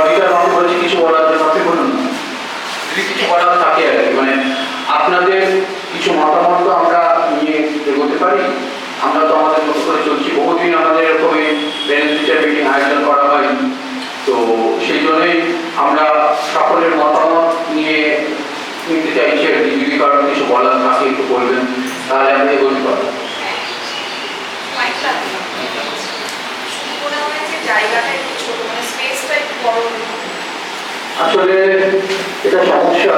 অধিকার আমাকে বলেছে কিছু বলার জন্য, আপনি বলুন না যদি কিছু বলার থাকে আর কি। মানে আপনাদের কিছু মতামত তো আমরা নিয়ে এগোতে পারি। আমরা তো আমাদের মতো করে চলছি, বহুদিন আমাদের এরকমই প্যারেন্টস টিচার মিটিং আয়োজন করা হয়, তো সেই জন্যই আমরা সকলের মতামত নিয়ে নিতে চাইছি আর কি। যদি কারণ কিছু বলার থাকে একটু বলবেন, তাহলে আমি এগোতে পারবো। আসলে এটা সমস্যা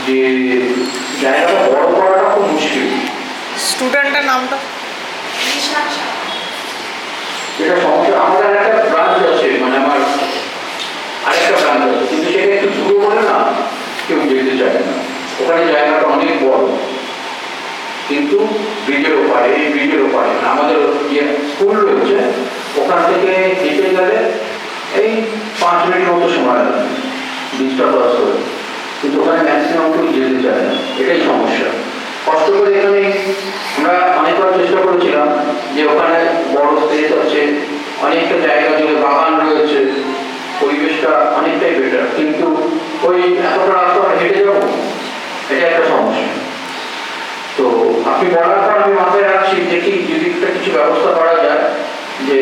যে জায়গাটা বড় করাটা খুব মুশকিল। স্টুডেন্টের নামটা এটা সমস্যা। আমাদের একটা ব্রাঞ্চ আছে, মানে আমার আরেকটা ব্রাঞ্চ আছে, কিন্তু সেটা একটু দূরে বলে না কেউ যেতে চায় না। ওখানে জায়গাটা অনেক বড়, কিন্তু ব্রিজের ওপারে, এই ব্রিজের ওপারে মানে আমাদের যে স্কুল রয়েছে ওখান থেকে হেঁটে গেলে এই 5 মিনিট মতো সময় লাগে ব্রিজটা ক্রস করে, কিন্তু ওখানে ম্যাক্সিমাম কেউ যেতে চায় না। এটাই সমস্যা। কষ্ট করে এখানে আমরা অনেকবার চেষ্টা করেছিলাম যে ওখানে বড় স্পেস আছে, অনেকটা জায়গা জুড়ে বাগান রয়েছে, পরিবেশটা অনেকটাই বেটার, কিন্তু ওই এতটা রাস্তা হেঁটে যাবো, এটা একটা সমস্যা। তো আপনি বলার পর আমি মাথায় রাখছি, দেখি যদি কিছু ব্যবস্থা করা যায় যে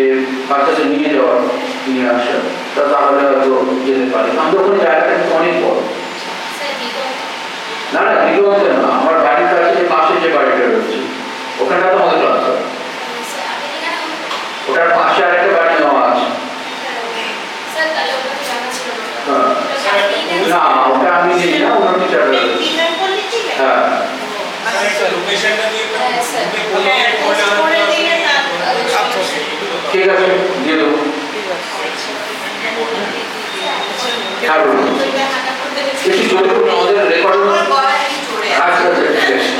বাচ্চাদের নিয়ে যাওয়ার, নিয়ে আসা, তাহলে হয়তো যেতে পারে। আমাদের ওখানে জায়গাটা কিন্তু অনেক বড়। না না, দিগন্তে না, আমার বাড়ির কাছে যে পাশে যে বাড়িটা রয়েছে ওখানটা তো আমাদের ক্লাস হয়, ওটার পাশে আরেকটা বাড়ি নেওয়া আছে। না ওটা আমি নেই না, অন্য টিচার রয়েছে। হ্যাঁ ঠিক আছে, দিয়ে দেবো। আমাদের রেকর্ড আচ্ছা আচ্ছা ঠিক আছে।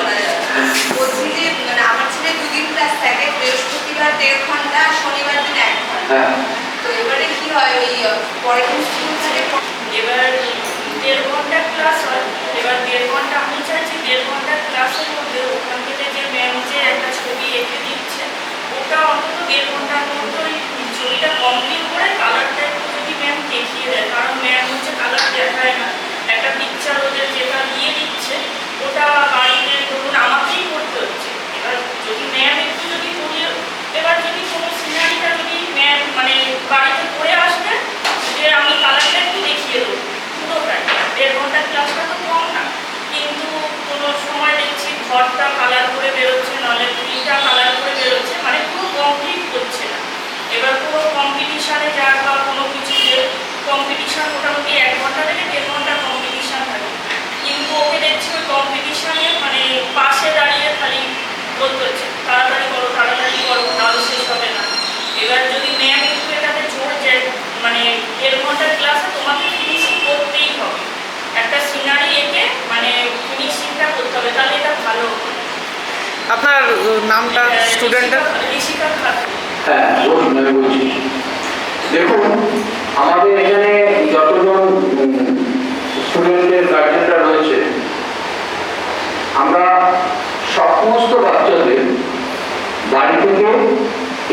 আমার ছেলে 2 দিন ক্লাস থাকে, বৃহস্পতিবার 1.5 ঘন্টা, শনিবার দিন 1 ঘন্টা। তো এবারে কি হয়, ওই পরের দিন স্কুল থাকে, এবার 1.5 ঘন্টা ক্লাস হয়। এবার 1.5 ঘন্টা আমি চাইছি 1.5 ঘন্টা ক্লাসের মধ্যে ওখান থেকে যে ম্যাম যে একটা ছবি এঁকে দিচ্ছে, ওটা অন্তত 1.5 ঘন্টার মধ্যে ওই ছবিটা কমপ্লিট করে কালারটা একটু যদি ম্যাম দেখিয়ে দেয়, কারণ ম্যাম হচ্ছে কালার দেখায় না, একটা পিকচার ওদের যেটা দিয়ে দিচ্ছে ওটা বাড়িতে ধরুন আমাকেই করতে হচ্ছে। এবার যদি ম্যাম একটু যদি বলে, এবার যদি কোনো সিনারিটা যদি ম্যাম মানে বাড়িতে করে আসবে যে আমি কালারটা একটু দেখিয়ে দেবো পুরোটাই, 1.5 ঘন্টার ক্লাসটা তো কম না, কিন্তু কোনো সময় দেখছি ঘরটা কালার করে বেরোচ্ছে, নাহলে ট্রিটা কালার করে বেরোচ্ছে, মানে পুরো কমপ্লিট করছে না। এবার পুরো কম্পিটিশানে যাক বা কোনো কিছুতে কম্পিটিশান মোটামুটি 1 ঘন্টা থেকে 1.5 ঘন্টা কম্পিটিশান থাকে, কিন্তু ওকে দেখছি ওই কম্পিটিশানে মানে পাশে দাঁড়িয়ে খালি বলতে হচ্ছে তাড়াতাড়ি করো নাহলে শেষ হবে না। এবার যদি ম্যাম একটু এটাতে জোর যায়, মানে 1.5 ঘন্টার ক্লাসে তোমাকে ফিনিশিং করতেই হবে, একটা সিনারি এঁকে মানে ফিনিশিংটা করতে হবে, তাহলে এটা ভালো হবে। আপনার নামটা স্টুডেন্টের? ঋষিকা খাতুন। হ্যাঁ বলুন, আমি বলছি। দেখুন আমাদের এখানে যতজন স্টুডেন্টের গার্জেনরা রয়েছে, আমরা সমস্ত বাচ্চাদের বাড়ি থেকে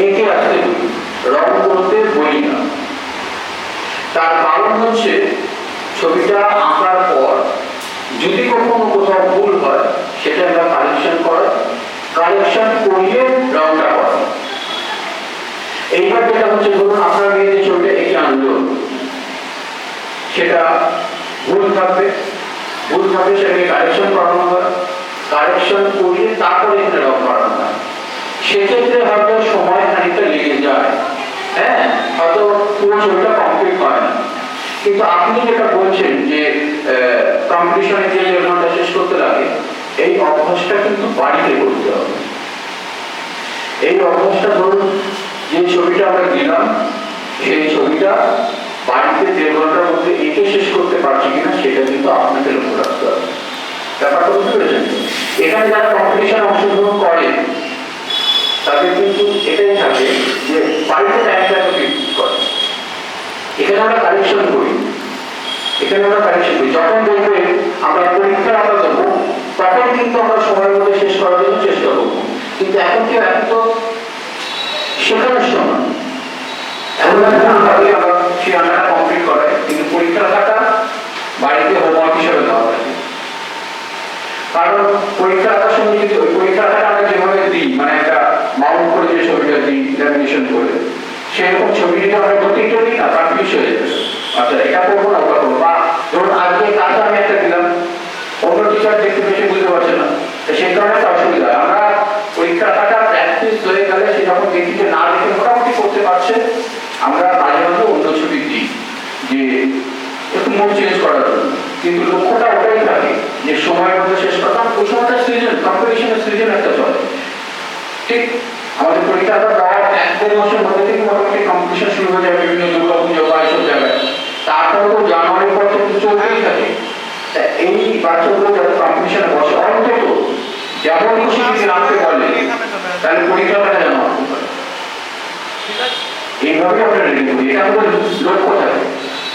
এঁকে আসতে বলি, রং করতে বলি না। তার কারণ হচ্ছে ছবিটা আঁকার পর যদি কখনো কোথাও ভুল হয় সেটা আমরা কারেকশন করিয়ে রংটা করা। এইবার যেটা হচ্ছে, ধরুন আপনার মেয়ে যে ছবিটা এঁকে আনলো সেটা ভুল থাকবে সেটাকে কারেকশন করানো হয়, কারেকশন করিয়ে তারপরে এখানে রং করানো হয়। সেক্ষেত্রে হয়তো সময় খানিকটা লেগে যায়, হ্যাঁ হয়তো পুরো ছবিটা কমপ্লিট হয় না। কিন্তু আপনি যেটা বলছেন যে কম্পিটিশনে যে 1.5 ঘন্টা শেষ করতে লাগে, এই অভ্যাসটা কিন্তু বাড়িতে করতে হবে। এই অভ্যাসটা ধরুন যে ছবিটা আমরা দিলাম সেই ছবিটা বাড়িতে 1.5 ঘন্টার মধ্যে এঁকে শেষ করতে পারছি কিনা সেটা কিন্তু আপনাকে লক্ষ্য রাখতে হবে। ব্যাপারটা বুঝতে পেরেছেন? এখানে যারা কম্পিটিশনে অংশগ্রহণ করে তাদের কিন্তু এটাই থাকে যে বাড়িতে টাইমটা করে, এখানে আমরা কারেকশন করি। যখন বলবে আমরা পরীক্ষার আমরা দেবো, তখন কিন্তু আমরা সময়ের মধ্যে শেষ করার জন্য চেষ্টা করবো। কিন্তু এখন তো শেখানোর সময়, এখন সেই আঁকাটা কমপ্লিট করে, কিন্তু পরীক্ষার আঁকাটা বাড়িতে হোমওয়ার্ক হিসেবে দেওয়া হয়। কারণ পরীক্ষা আঁকার সময় যদি ওই পরীক্ষা আঁকাটা আমরা যেভাবে দিই, মানে একটা মাউন্ট করে যে ছবিটা দিই ল্যামিনেশন করে, সেরকম ছবি যদি আমরা প্রত্যেকটা দিই না, কনফিউজ হয়ে যাবে। আচ্ছা এটা করবো না ওটা করবো, বা ধরুন আজকে কাজটা আমি একটা দিলাম, অন্য টিচার দেখতে পেয়ে বুঝতে পারছে না, সেই কারণে একটা অসুবিধা হয়। আমরা পরীক্ষার আঁকাটা প্র্যাকটিস হয়ে গেলে সে যখন দেখি যে না দেখে মোটামুটি করতে পারছে, আমরা মাঝে মাঝে অন্য ছবি দিই যে একটু মুড চেঞ্জ করার জন্য। কিন্তু লক্ষ্যটা ওটাই থাকে যে সময়ের মধ্যে শেষ করতাম। ওই সময়টা সৃজন, কম্পিটিশনের সৃজন একটা চলে, ঠিক আমাদের পরীক্ষাটা দেওয়ার 1-1.5 মাসের মধ্যে থেকে মোটামুটি কম্পিটিশন শুরু হয়ে যায় বিভিন্ন দুর্গা পুজো বা এইসব জায়গায়। তারপরে তো জানুয়ারির পর থেকে চলতেই থাকে। এই বাচ্চাগুলো যারা কম্পিটিশনে বসে অন্তত যেমন খুশি যদি আনতে বলে, তাহলে পরীক্ষাটা যেন আনতে পারে। এইভাবে আমরা রেডি করি, এটা আমাদের লক্ষ্য থাকে।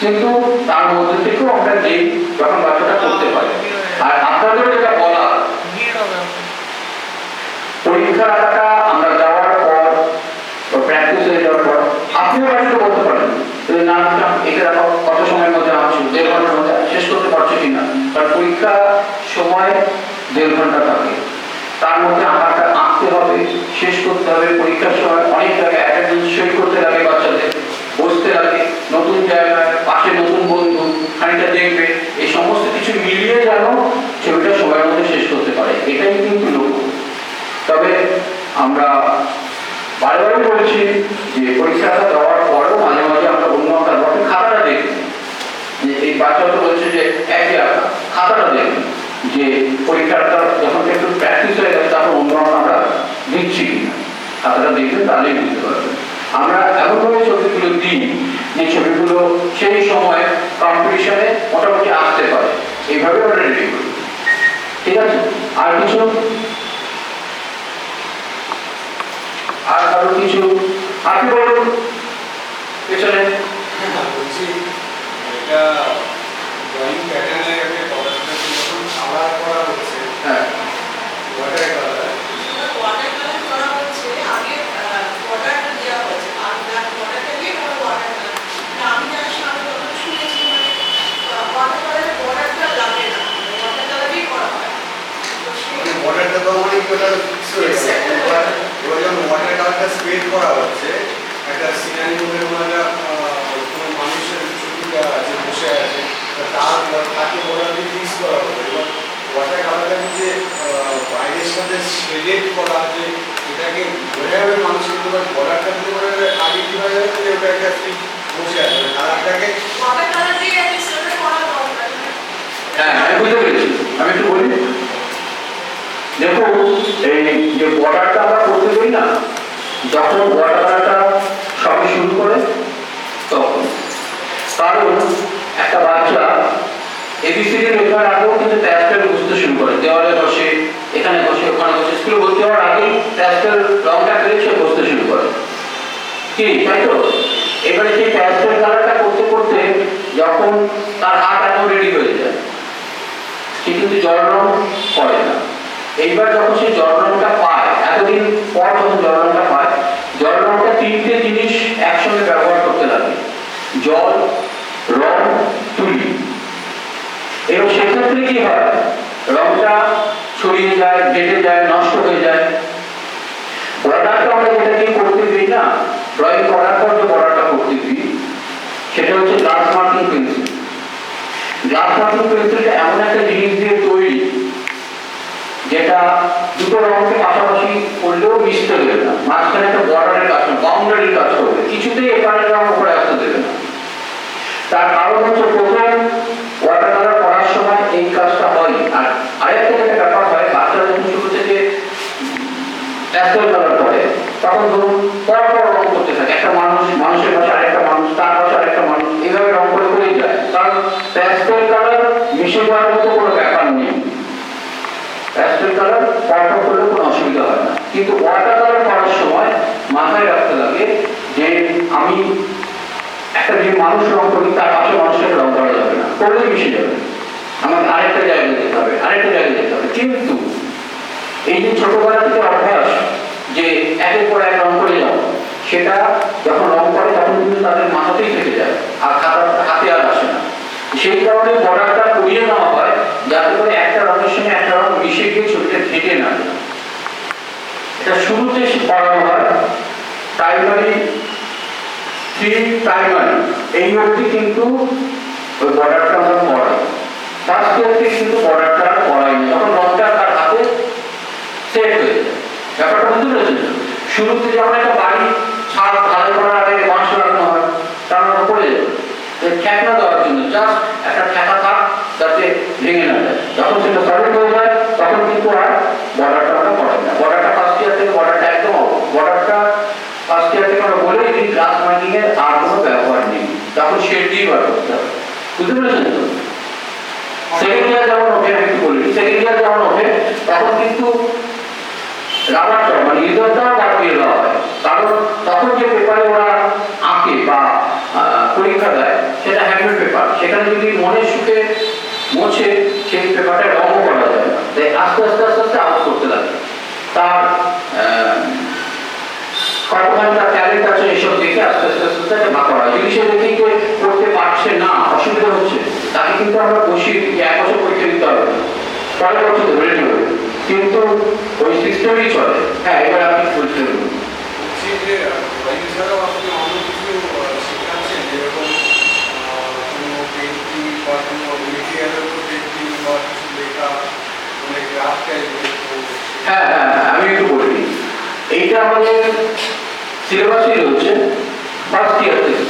কিন্তু তার মধ্যে থেকেও আমরা যেই যখন বাচ্চাটা করতে পারি। আর আপনাদের যেটা বলা পরীক্ষার আঁকাটা আমরা যাওয়ার পর প্র্যাকটিস হয়ে যাওয়ার পর আপনিও বাড়িতে বলতে পারেন না এটা কত সময়ের মধ্যে আঁকছি, 1.5 ঘন্টার মধ্যে শেষ করতে পারছো কিনা। কারণ পরীক্ষা সময় 1.5 ঘন্টা থাকে, তার মধ্যে আঁকাটা আঁকতে হবে, শেষ করতে হবে। পরীক্ষার সময় অনেক জায়গায় অ্যাটেন্ডেন্স সই করতে লাগে, বাচ্চাদের বসতে লাগে, নতুন জায়গায় পাশে নতুন বন্ধু খানিকটা দেখবে, এই সমস্ত কিছু মিলিয়ে যেন ছবিটা সময়ের মধ্যে শেষ করতে পারে, এটাই কিন্তু লক্ষ্য। তবে আমরা বারবারই বলছি যে পরীক্ষাটা দেওয়ার পরেও মাঝে মাঝে আমরা অন্য আঁকার বটে খাতাটা দেখি, যে এই বাচ্চাটা বলছে যে একই আঁকা, খাতাটা দেখি যে পরীক্ষাটা যখন একটু প্র্যাকটিস হয়ে গেছে তখন অন্য আমরা দিচ্ছি কিনা, খাতাটা দেখবেন তাহলেই বুঝতে পারবেন। আমরা এমনভাবে ছবিগুলো দিই যে ছবিগুলো সেই সময় কম্পিটিশনে মোটামুটি আসতে পারে, এইভাবে আমরা রেডি করি। ঠিক আছে, আর কিছু আর আরো কিছু আপনি বলুন পেছনে। বলছি এটা ড্রয়িং প্যাটার্নে একটা পড়াশোনা যখন কালার করা হচ্ছে, হ্যাঁ ওয়াটার কালার ওয়াটার কালার করা হচ্ছে, আগে বর্ডারটা দেওয়া হচ্ছে, আর বর্ডারটা দিয়ে পরে ওয়াটার কালার। আমি যার সামনে যখন শুনেছি মানে ওয়াটার কালারের বর্ডারটা লাগে না, ওয়াটার কালারই করা হয়। তো মানে বর্ডারটা তো অনেক ওটা ফিক্স হয়ে গেছে। এবার যখন ওয়াটার কালারটা স্প্রেড করা হচ্ছে, একটা সিনারি মধ্যে কোনো মানুষের ছবিটা আছে বসে আছে, তাকে বর্ডার দিয়ে ফিক্স করা হবে। এবার ওয়াটার কালারটা যে বাইরের সাথে শেডেড করা, যে এটাকে বোঝা যাবে মানুষ, কিন্তু বর্ডারটা দিতে পারে আগে কি হয়ে যাবে যে ওটা একটা ঠিক বসে আছে কালারটাকে ওয়াটার কালার দিয়ে একটা স্প্রে করা দরকার। হ্যাঁ আমি বুঝতে পেরেছি, আমি একটু বলি। দেখুন এই যে বর্ডারটা আমরা করতে পারি না, যখন বর্ডারটা সবে শুরু করে তখন, কারণ একটা বাচ্চা এবিসিডি লেখার আগেও কিন্তু প্যাস্টেল বুঝতে শুরু করে, দেওয়ালে বসে, এখানে বসে, ওখানে বসে, স্কুলে ভর্তি হওয়ার আগেই প্যাস্টেল রংটা পেরে সে বসতে শুরু করে, কি তাই তো? এবারে সেই প্যাস্টেল কালারটা করতে করতে যখন তার হাত একদম রেডি হয়ে যায়, সে কিন্তু জল রং করে না। এইবার যখন সে জল রংটা পায়, এতদিন পর যখন জল রংটা পায়, জল রংটা 3টে জিনিস একসঙ্গে ব্যবহার করতে লাগে, জল, রং, তুলি। এবং সেক্ষেত্রে কি হয়, রংটা ছড়িয়ে যায়, ঘেটে যায়, নষ্ট হয়ে যায়। বর্ডারটা আমরা যেটা দিয়ে করতে দিই না, ড্রয়িং করার পর যে বর্ডারটা করতে দিই, সেটা হচ্ছে glass marking pencil. Glass marking পেন্সিলটা এমন একটা জিনিস দিয়ে তৈরি যেটা দুটো রঙকে পাশাপাশি করলেও মিশতে দেবে না, মাঝখানে একটা বর্ডারের কাজ করবে, বাউন্ডারির কাজ করবে, কিছুতেই এপারের রং উপরে আসতে দেবে না। তার কারণ হচ্ছে প্রথম ওয়াটার কালার করার সময় এই কাজটা হয়। আর আরেকটা যেটা ব্যাপার হয়, বাচ্চারা যখন শুরু থেকে প্যাস্টেল কালার করে, তখন ধরুন পর পর রং করতে থাকে, একটা মানুষ, মানুষের পাশে আরেকটা মানুষ, তার পাশে আরেকটা মানুষ, এইভাবে রং করে করেই যায়। কারণ প্যাস্টেল কালার মিশে যাওয়ার মতো কোনো ব্যাপার নেই, প্যাস্টেল কালার পরপর করলে কোনো অসুবিধা হয় না। কিন্তু ওয়াটার কালার করার সময় মাথায় রাখতে লাগে যে আমি একটা যে মানুষ রং করি তার পাশে মানুষের রং করা যাবে না, করলে মিশে যাবে, আমাকে আরেকটা জায়গায় যেতে হবে, আরেকটা জায়গায় যেতে হবে। কিন্তু এই যে ছোটবেলা থেকে অভ্যাস যে একের পর এক রং করে যাও, সেটা যখন রং করে তখন কিন্তু তাদের আর খাতাটা হাতে আর আসে না। সেই কারণে বর্ডারটা করিয়ে নেওয়া হয় যাতে করে একটা রঙের সঙ্গে একটা রঙ মিশে গিয়ে ছবিটা ঘেটে না যায়। এটা শুরুতে পড়ানো হয় প্রাইমারি 3 প্রাইমারি এই অবধি কিন্তু ওই বর্ডারটা আমরা পড়াই। ফার্স্ট ইয়ার থেকে কিন্তু বর্ডারটা আর পড়াই না, যখন রঙটা তার হাতে সেট হয়ে যায়। ব্যাপারটা বুঝতে পেরেছেন? শুরুতে যেমন একটা বাড়ি ছাদ ঢালাই করার আগে বাঁশ লাগানো হয়, তার মধ্যে পড়ে যাবে, ঠেকনা দেওয়ার জন্য জাস্ট একটা ঠেকা থাক যাতে ভেঙে না যায়। যখন সেটা সলিড হয়ে যায় তখন কিন্তু আর বর্ডারটা আমরা পড়াই না। বর্ডারটা ফার্স্ট ইয়ার থেকে বর্ডারটা একদম বর্ডারটা ফার্স্ট ইয়ার থেকে আমরা বলেই দিই ক্লাস মার্কিং এর আর কোনো ব্যবহার নেই, তখন শেড দিয়ে বার করতে হবে। বুঝতে পেরেছেন তো? সেকেন্ড ইয়ার যেমন ওঠে, আমি একটু বলি, সেকেন্ড ইয়ার যেমন ওঠে তখন কিন্তু রাবারটা মানে ইজারটাও বাদ দিয়ে দেওয়া হয়, কারণ তখন যে পেপারে ওরা আঁকে বা পরীক্ষা দেয় সেটা হ্যান্ডমেড পেপার, সেখানে যদি মনে সুখে মোছে সেই পেপারটা রঙও করা যায় না, তাই আস্তে আস্তে আস্তে আস্তে আউট করতে লাগে। তার কতখানি তার ট্যালেন্ট আছে এসব দেখে আস্তে আস্তে আস্তে আস্তে বাঁকা হয়। যদি সে দেখি যে করতে পারছে না, অসুবিধা হচ্ছে, তাকে কিন্তু আমরা বসিয়ে দিই 1 বছর পরীক্ষা দিতে হবে, পরের বছর রেডি হবে, কিন্তু ওই সিস্টেমই চলে। হ্যাঁ, এবার আপনি বলতে পারবেন। এছাড়াও আপনি অন্য কিছু শেখাচ্ছেন, যেরকম কোনো পেন্টিং বা কোনো মেটেরিয়ালের উপর পেন্টিং বা কিছু লেখা, মানে গ্রাফ টাইপের? হ্যাঁ হ্যাঁ হ্যাঁ, আমি একটু বলি। এইটা আমাদের সিলেবাসই রয়েছে ফার্স্ট ইয়ার থেকে।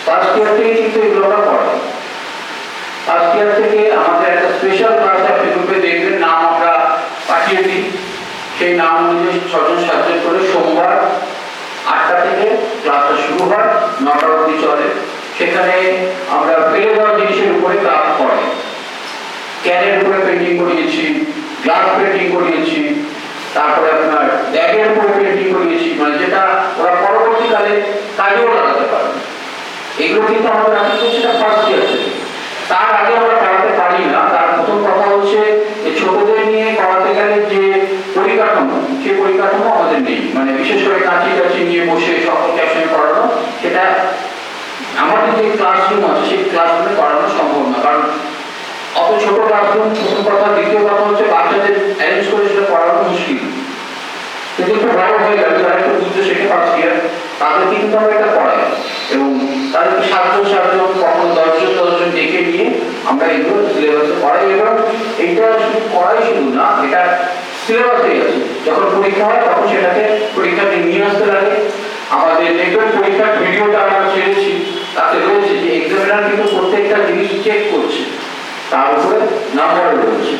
ফার্স্ট ইয়ার থেকে কিন্তু এগুলো আমরা পড়াই। ফার্স্ট ইয়ার থেকে আমাদের একটা স্পেশাল ক্লাস আপনি গ্রুপে দেখবেন, নাম আমরা পাঠিয়ে দিই। সেই নাম অনুযায়ী 6 জন 7 জন করে সোমবার 8টা থেকে ক্লাসটা শুরু হয়, 9টা অবধি চলে। সেখানে আমরা ফেলে দেওয়া জিনিসের উপরে ক্লাস করাই। ক্যানের উপরে পেন্টিং করিয়েছি, গ্লাস পেন্টিং করিয়েছি, তারপরে আপনার ব্যাগের উপরে পেন্টিং করিয়েছি, মানে যেটা ওরা পরবর্তীকালে কাজেও লাগাতে পারবে। এগুলো কিন্তু আমাদের রাখি সেটা ফার্স্ট ইয়ার থেকে। তার আগে আমরা পড়াতে পারি না। তার প্রথম কথা হচ্ছে ছোটদের নিয়ে পড়াতে গেলে যে পরিকাঠামো, সেই পরিকাঠামো আমাদের নেই, মানে বিশেষ করে কাঁচি কাঁচি নিয়ে বসে সকলকে একসঙ্গে পড়ানো, সেটা আমাদের যে ক্লাসরুম আছে সেই ক্লাসরুমে পড়ানো সম্ভব না, কারণ অত ছোট ক্লাসরুম প্রথম কথা। দ্বিতীয় কথা হচ্ছে বাচ্চাদের অ্যারেঞ্জ করে সেটা পড়ানো মুশকিল। কিন্তু একটু বড় হয়ে গেলে তারা একটু বুঝতে শেখে ফার্স্ট ইয়ার, তাদেরকে কিন্তু আমরা এটা পড়াই এবং তাদেরকে 7 জন 7 জন কখনো 10 জন 10 জন ডেকে নিয়ে আমরা এগুলো সিলেবাসে পড়াই। এবং এইটা শুধু পড়াই শুধু না, এটা সিলেবাসেই আছে। যখন পরীক্ষা হয় তখন সেটাকে পরীক্ষাতে নিয়ে আসতে লাগে। আমাদের দেখবেন পরীক্ষার ভিডিওটা আমরা ছেড়েছি, তাতে রয়েছে যে এক্সামিনার কিন্তু প্রত্যেকটা জিনিস চেক করছে, তার উপরে নাম্বার রয়েছে।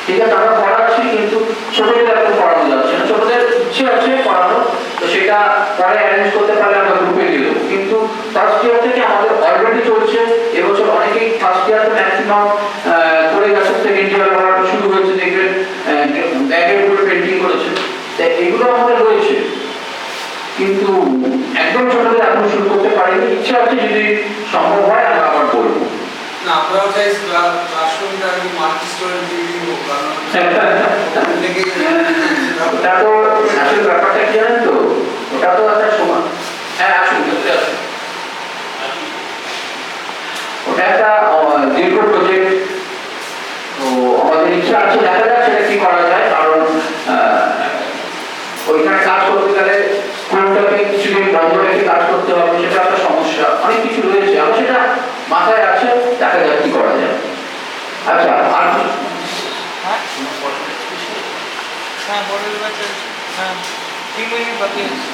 ঠিক আছে, আমরা পড়াচ্ছি কিন্তু ছোটদের এখন পড়ানো যাচ্ছে না। ছোটদের ইচ্ছে আছে পড়ানো, তো সেটা পরে অ্যারেঞ্জ করতে পারলে আমরা গ্রুপে দিয়ে দেবো। কিন্তু ফার্স্ট ইয়ার থেকে আমাদের অলরেডি চলছে। এবছর অনেকেই ফার্স্ট ইয়ার তো ম্যাক্সিমাম করে গেছে, সেকেন্ড ইয়ার পড়ানো শুরু হয়েছে, দেখবেন ব্যাগের উপরে পেন্টিং করেছে। এগুলো আমাদের রয়েছে, কিন্তু একদম ছোটদের এখন শুরু করতে পারিনি। ইচ্ছা আছে, যদি সম্ভব হয় আমরা আবার বলবো। না, আমরাও চাই ক্লাসরুমটা আমি মাল্টি স্টোরেজ বিল্ডিং হোক, কারণ ওটা তো আসলে ব্যাপারটা কি জানেন তো, ওটা তো একটা সময়। হ্যাঁ, আসুন, ভেতরে আসুন। ওটা একটা দীর্ঘ প্রজেক্ট, তো আমাদের ইচ্ছা আছে, দেখা যাক সেটা কি করা যায়। কারণ ওইখানে কাজ করতে গেলে স্কুলটাকে কিছুদিন বন্ধ রেখে কাজ করতে হবে, সেটা একটা সমস্যা। অনেক কিছু রয়েছে, আমার সেটা মাথায় আছে, দেখা যাক কি করা যায়। আচ্ছা, আর হ্যাঁ, বড় বাচ্চা, হ্যাঁ 3 মিনিট বাকি আছে।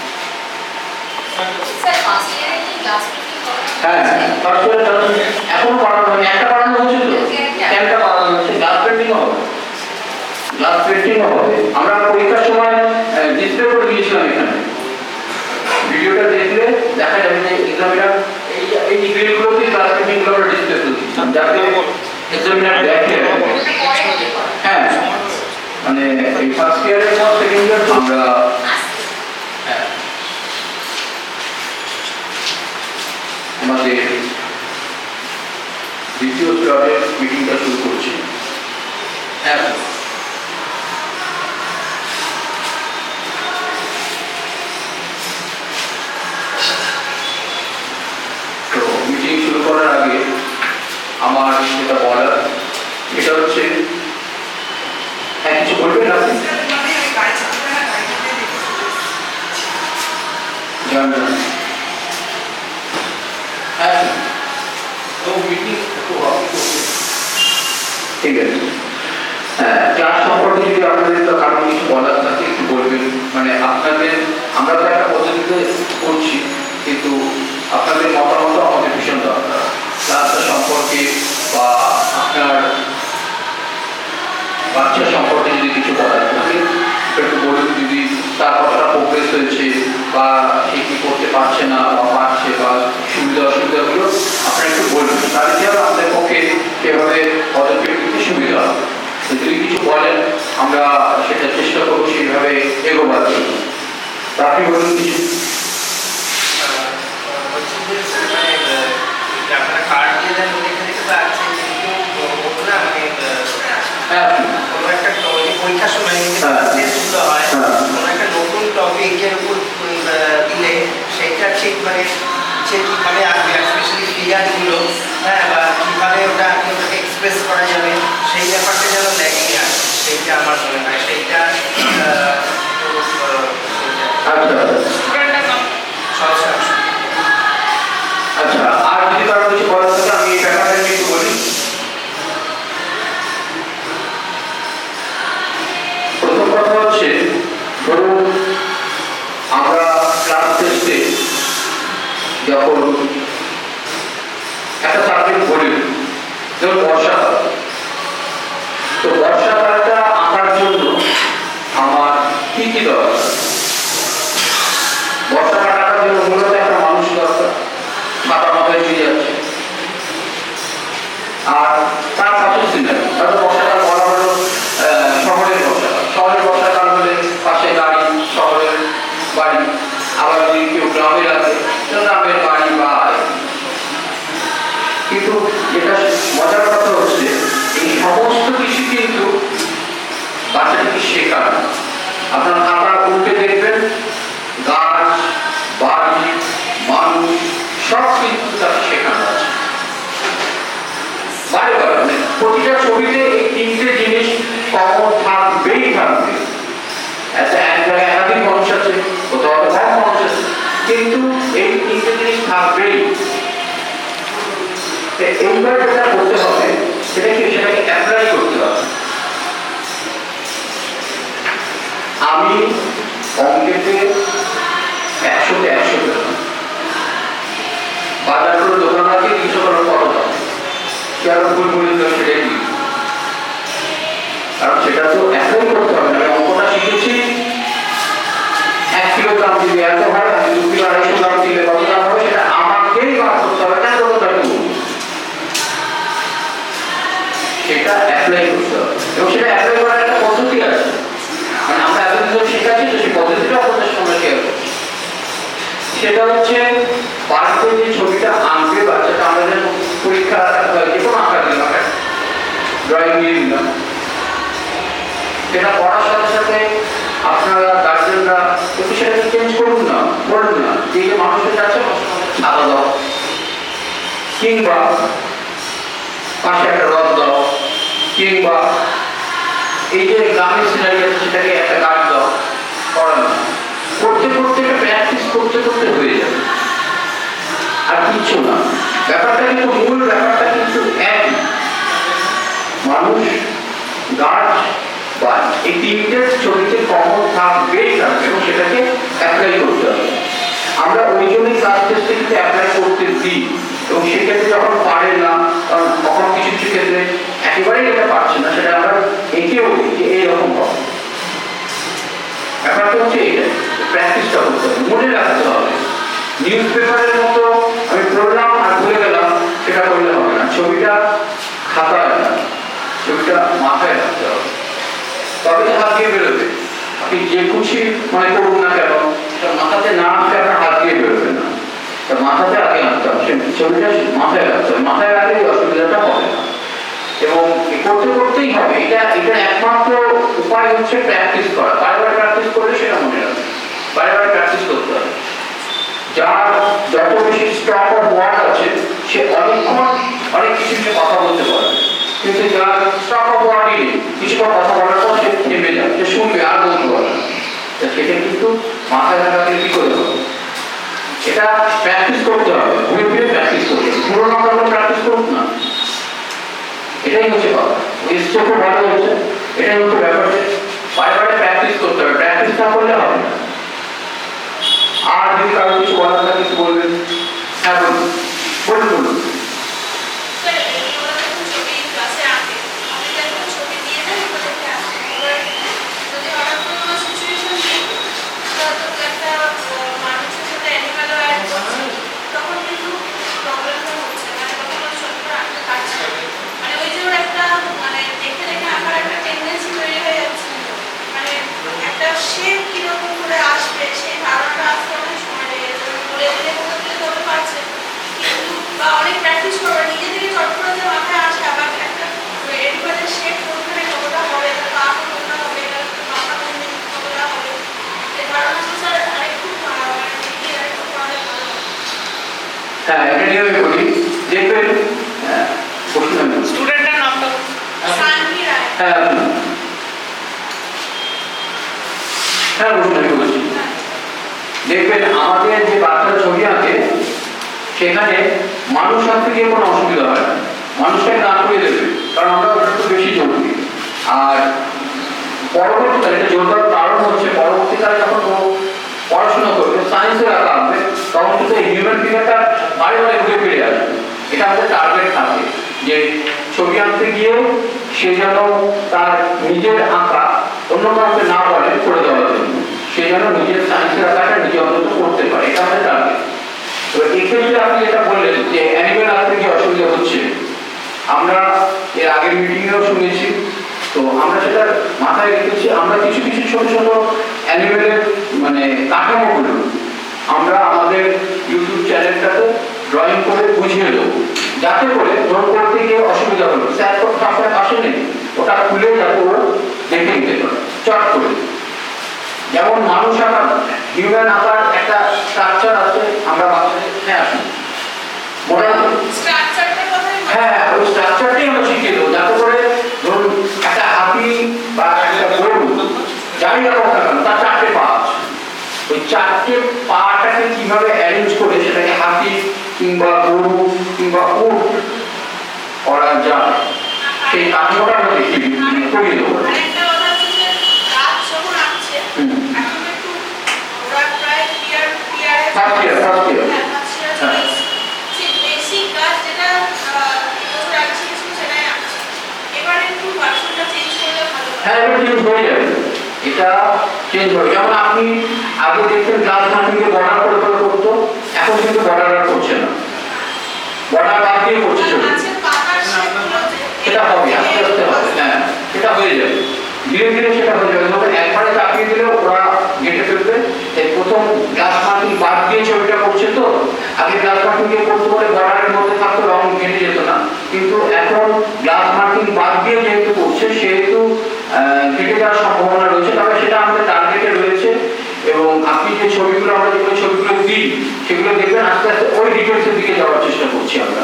স্যার ফার্স্ট ইয়ারে কি ক্লাস পেন্টিং করা? হ্যাঁ, ফার্স্ট ইয়ারে এখন পড়ানো হয়, একটা পড়ানো হয়েছিল, ক্যানটা পড়ানো হচ্ছে, গ্লাস পেন্টিংও হবে। গ্লাস পেন্টিংও হবে। আমরা পরীক্ষার সময় ডিসপ্লে করে দিয়েছিলাম এখানে, ভিডিওটা দেখলে দেখা যাবে যে এক্সামিনার এই ডিগ্রিগুলোতে গ্লাস পেন্টিংগুলো আমরা ডিসপ্লে করে দিয়েছিলাম, যাতে এক্সামিনার দেখে। হ্যাঁ, মানে এই ফার্স্ট ইয়ারের পর সেকেন্ড ইয়ার আমরা আমাদের দ্বিতীয় স্তরের মিটিংটা শুরু করছি। হ্যাঁ, হ্যাঁ তো মিটিং একটু হবে ঠিক আছে। ক্লাস সম্পর্কে যদি আপনাদের তো কারণ কিছু বলার থাকে একটু বলবেন, মানে আপনাদের আমরা তো একটা পদ্ধতিতে করছি কিন্তু আপনাদের মতামত আমাদের ভীষণ দরকার ক্লাসটা সম্পর্কে বা আপনার বাচ্চা সম্পর্কে যদি কিছু বলার থাকে একটু বলুন। যদি তার কতটা প্রোগ্রেস হয়েছে বা সে কি করতে পারছে না বা পারছে বা সুবিধা অসুবিধাগুলো আপনারা একটু বলবেন, তাহলে কি হবে আমাদের পক্ষে সেভাবে পদক্ষেপ নিতে সুবিধা হবে। যদি কিছু বলেন আমরা সেটা চেষ্টা করবো সেইভাবে এগোবার জন্য। তা আপনি বলুন কিছু। আপনারা কার্ড দিয়ে দেন দেখে দেখে তো আছে কিন্তু ওটা না মানে হ্যাঁ কোনো একটা পরীক্ষার সময় টেস্টগুলো হয় কোনো একটা নতুন টপিকের উপর দিলে সেইটা ঠিক মানে সে কীভাবে আসবে স্পেশালি ফিগারগুলো হ্যাঁ বা কীভাবে ওটাকে এক্সপ্রেস করা যাবে সেই ব্যাপারটা যেন ল্যাগিং আছে সেইটা আমার মনে হয় সেইটা আচ্ছা। আর যদি কারো কিছু বলার থাকে আমি এই ব্যাপারটা নিয়ে একটু বলি। প্রথম কথা হচ্ছে ধরুন আমরা ক্লাস টেস্টে যখন একটা সাবজেক্ট বলি যেমন বর্ষাকাল, তো বর্ষাকালটা আঁকার জন্য আমার কি কি দরকার? বর্ষাকাল আঁকার জন্য মূলত একটা মানুষ দরকার, ছাতা মাথায় দিয়ে যাচ্ছে, আর তার পাশে সিনারি। হয়তো বর্ষাকাল বলা হলো শহরের বর্ষাকাল, শহরের বর্ষাকাল হলে পাশে গাড়ি, শহরের বাড়ি, আবার যদি কেউ গ্রামের আছে গ্রামের বাড়ি বা কিন্তু যেটা মজার কথা হচ্ছে এই সমস্ত কিছু কিন্তু বাচ্চাটিকে শেখান। আপনার খাতা উল্টে দেখবেন গাছ, বাড়ি, মানুষ সব কিন্তু তাকে শেখানো আছে বারে বারে। মানে প্রতিটা ছবিতে এই তিনটে জিনিস কমন থাকবেই থাকবে। এক জায়গায় একাধিক মানুষ আছে, কোথাও কম মানুষ আছে, কিন্তু এই তিনটে জিনিস থাকবেই। এইবার যেটা করতে হবে সেটাকে অ্যাপ্লাই করতে হবে। আমি অঙ্কেতে 100-তে 100 পেলাম, বাজার করে দোকান আছে কিছু করার কত দাম সে আরো ভুল করে দিল সেটাই কি, কারণ সেটা তো অ্যাপ্লাই করতে হবে। আমি অঙ্কটা শিখেছি 1 কিলোগ্রাম দিলে এত হয়, আমি 2 কিলো 250 গ্রাম দিলে কত দাম হবে সেটা আমাকেই বার করতে হবে, না কতটা সেটা অ্যাপ্লাই করতে হবে। এবং সেটা অ্যাপ্লাই করার একটা পদ্ধতি আছে, মানে আমরা এতদিন শেখাচ্ছি তো সেই পদ্ধতিটা আপনাদের সঙ্গে শেয়ার করছি। সেটা হচ্ছে বাড়িতে যে ছবিটা আঁকবে বাচ্চাটা, আমরা যেন পরীক্ষা যে কোনো আঁকা দিলাম, ড্রয়িং নিয়ে নিলাম, সেটা পড়ার সাথে সাথে আপনারা গার্জেনরা একটু সেটাকে চেঞ্জ করুন না, বলুন না যে মানুষের কাছে ছাতা দাও কিংবা পাশে একটা রথ দাও কিংবা এই যে গ্রামের সিনারি আছে সেটাকে একটা গাছ দাও, পড়ানো করতে করতে একটা প্র্যাকটিস করতে করতে হয়ে যাবে, আর কিচ্ছু না। ব্যাপারটা কিন্তু মূল ব্যাপারটা কিন্তু একই, মানুষ, গাছ, বাড়ি, এই তিনটে ছবিতে কমন থাকবেই থাকবে এবং সেটাকে অ্যাপ্লাই করতে হবে। আমরা ওই জন্যই ক্লাস টেস্টে কিন্তু অ্যাপ্লাই করতে দিই এবং সেক্ষেত্রে যখন পারে না, কারণ কখনো কিছু কিছু ক্ষেত্রে একেবারেই এটা পারছে না, সেটা আমরা এঁকেও দিই যে এইরকম হবে। ব্যাপারটা হচ্ছে এইটাই, প্র্যাকটিসটা করতে হবে, মনে রাখতে হবে। নিউজ পেপারের মতো আমি পড়লাম আর ভুলে গেলাম সেটা করলে হবে না, ছবিটা খাতায় না, ছবিটা মাথায় রাখতে হবে, তবে হাত দিয়ে বেরোবে। আপনি যে খুশি মনে করুন না কেন, সেটা মাথাতে না আসলে আপনার হাত দিয়ে বেরোবে না, মাথাতে আগে আনতে হবে, ছবিটা মাথায় রাখতে হবে, মাথায় রাখলে অসুবিধাটা হবে না। এবং করতে করতেই হবে, এটা একমাত্র উপায় হচ্ছে প্র্যাকটিস করা। বারবার প্র্যাকটিস করলে সেটা মনে রাখবে, বারবার প্র্যাকটিস করতে হবে। যার যত বেশি স্টক অফ ওয়ার্ড আছে সে অনেকক্ষণ অনেক কিছু নিয়ে কথা বলতে পারে, কিন্তু যার স্টক অফ ওয়ার্ডই নেই, কিছুক্ষণ কথা বলার পর সে থেমে যাবে, সে শুনবে আর বলতে পারে না। সেটা কিন্তু মাথায় রাখাকে কি করে হবে, এটা প্র্যাকটিস করতে হবে, ঘুরে ফিরে প্র্যাকটিস করতে হবে, পুরোনো কথা প্র্যাকটিস করুক না, এটাই হচ্ছে কথা। এসছে খুব ভালো হচ্ছে, এটাই হচ্ছে ব্যাপার, বারে বারে প্র্যাকটিস করতে হবে, প্র্যাকটিস না করলে হবে না। আর যদি কারো কিছু বলার থাকে কিছু বলবেন। হ্যাঁ বলুন বলুন বলুন। স্যার ওরা যখন ছবি ক্লাসে আঁকে আপনি যখন ছবি দিয়ে দেন ওদেরকে আসে এবার যদি হঠাৎ করে কোনো সিচুয়েশন নেই হয়তো একটা মানুষের সাথে অ্যানিমালও অ্যাড করছে তখন কিন্তু প্রবলেমটা হচ্ছে মানে তখন ওই ছবিটা আঁকতে পারছে না। মানে ওই যে ওর একটা মানে দেখে দেখে আঁকার একটা টেন্ডেন্সি তৈরি হয়ে যাচ্ছে, মানে একটা শেপ কীরকম করে আসবে সেই ধারণাটা আসতে অনেক সময় লেগে যাচ্ছে। বলে দিলে কোথাও দিলে তবে পারছে কিন্তু বা অনেক প্র্যাকটিস করবে নিজে থেকে চট করে যে মাথায় আসে আবার একটা এডিবারের শেপ কোনখানে কতটা হবে তার পা কতটা হবে তার মাথা কতটা হবে এই ধারণাটা স্যার আরেকটু মানে কি আরেকটু পড়ালে ভালো হয়। হ্যাঁ এটা নিয়ে আমি বলি, দেখবেন স্টুডেন্টের নামটা শান্তি রায়। হ্যাঁ হ্যাঁ বলুন, আমি বলছি। দেখবেন আমাদের যে বাচ্চা ছবি আঁকে সেখানে মানুষ আঁকতে গিয়ে কোনো অসুবিধা হয় না, মানুষটাকে দাঁড় করে দেবে, কারণ আমরা ওটা একটু বেশি জোর দিই। আর পরবর্তীকালে এটা জোর দেওয়ার কারণ হচ্ছে পরবর্তীকালে যখন ও পড়াশোনা করবে সায়েন্সের আঁকা আঁকবে তখন কিন্তু এই হিউম্যান ফিগারটা বারে বারে ঘুরে ফিরে আসবে। এটা আমাদের টার্গেট থাকে যে ছবি আঁকতে গিয়েও সে যেন তার নিজের আঁকা অন্য কাউকে না বলে করে দেওয়ার জন্য, সে যেন নিজের সায়েন্সের আঁকাটা নিজে অন্তত করতে পারে, এটা আমাদের টার্গেট। তো এক্ষেত্রে আপনি যেটা বললেন যে অ্যানিমেল আঁকতে কি অসুবিধা হচ্ছে, আমরা এর আগের মিটিংয়েও শুনেছি, তো আমরা সেটা মাথায় রেখেছি। আমরা কিছু কিছু ছোট ছোট অ্যানিমেলের মানে কাঠামোগুলো আমরা আমাদের ইউটিউব চ্যানেলটাতে ড্রয়িং করে বুঝিয়ে দেবো, যাতে করে ড্র করতে গিয়ে অসুবিধা হলো স্যার তো আপনার পাশে নেই, ওটা খুলে যাতে ও দেখে নিতে পারে চট করে। যেমন মানুষ আঁকার হিউম্যান আঁকার একটা স্ট্রাকচার আছে, আমরা বাচ্চাদের হ্যাঁ আসুন মোটামুটি স্ট্রাকচারটার কথাই হ্যাঁ ওই স্ট্রাকচারটাই আমরা শিখিয়ে দেবো, যাতে করে ধরুন একটা হাতি বা একটা গরু যাই হোক না কেন তার চারটে পা আছে, ওই চারটে পাটাকে কিভাবে অ্যারেঞ্জ করে সেটাকে হাতি কিংবা গরু কিংবা উট করা যায় সেই কাঠামোটা আমরা করিয়ে দেবো। আরেকটা কথা হচ্ছে যে গাছ যখন আঁকছে এখন একটু ওরা প্রায় First year. সেই বেসিক গাছ যেটা বছর আগে শিখেছিল সেটাই আঁকছে, এবার একটু ভার্সনটা চেঞ্জ করলে ভালো হয়। হ্যাঁ এটা চেঞ্জ হয়ে যাবে, এটা চেঞ্জ হবে। যেমন আপনি আগে দেখতেন গ্লাস মার্কিংকে বর্ডার করে করে করতো, এখন কিন্তু বর্ডার আর করছে না, বর্ডার বাদ দিয়ে করছে ছবি। গাছের পাতার শেপগুলো যে সেটা হবে আস্তে আস্তে হবে, হ্যাঁ সেটা হয়ে যাবে, ধীরে ধীরে সেটা হয়ে যাবে। যখন একবারে চাপিয়ে দিলে ওরা গেটে ফেলবে। এই প্রথম গ্লাস মার্কিং বাদ দিয়ে ছবিটা করছে, তো আগে গ্লাস মার্কিং দিয়ে করতে বলে বর্ডারের মধ্যে থাকতো, রং কেটে যেত না, কিন্তু এখন গ্লাস মার্কিং বাদ দিয়ে যেহেতু করছে সেহেতু কেটে যাওয়ার সম্ভাবনা রয়েছে, তবে সেটা আমাদের টার্গেটে রয়েছে। এবং আপনি যে ছবিগুলো আমরা যে ছবিগুলো দিই সেগুলো দেখবেন আস্তে আস্তে ওই ডিটেলসের দিকে যাওয়ার চেষ্টা করছি আমরা।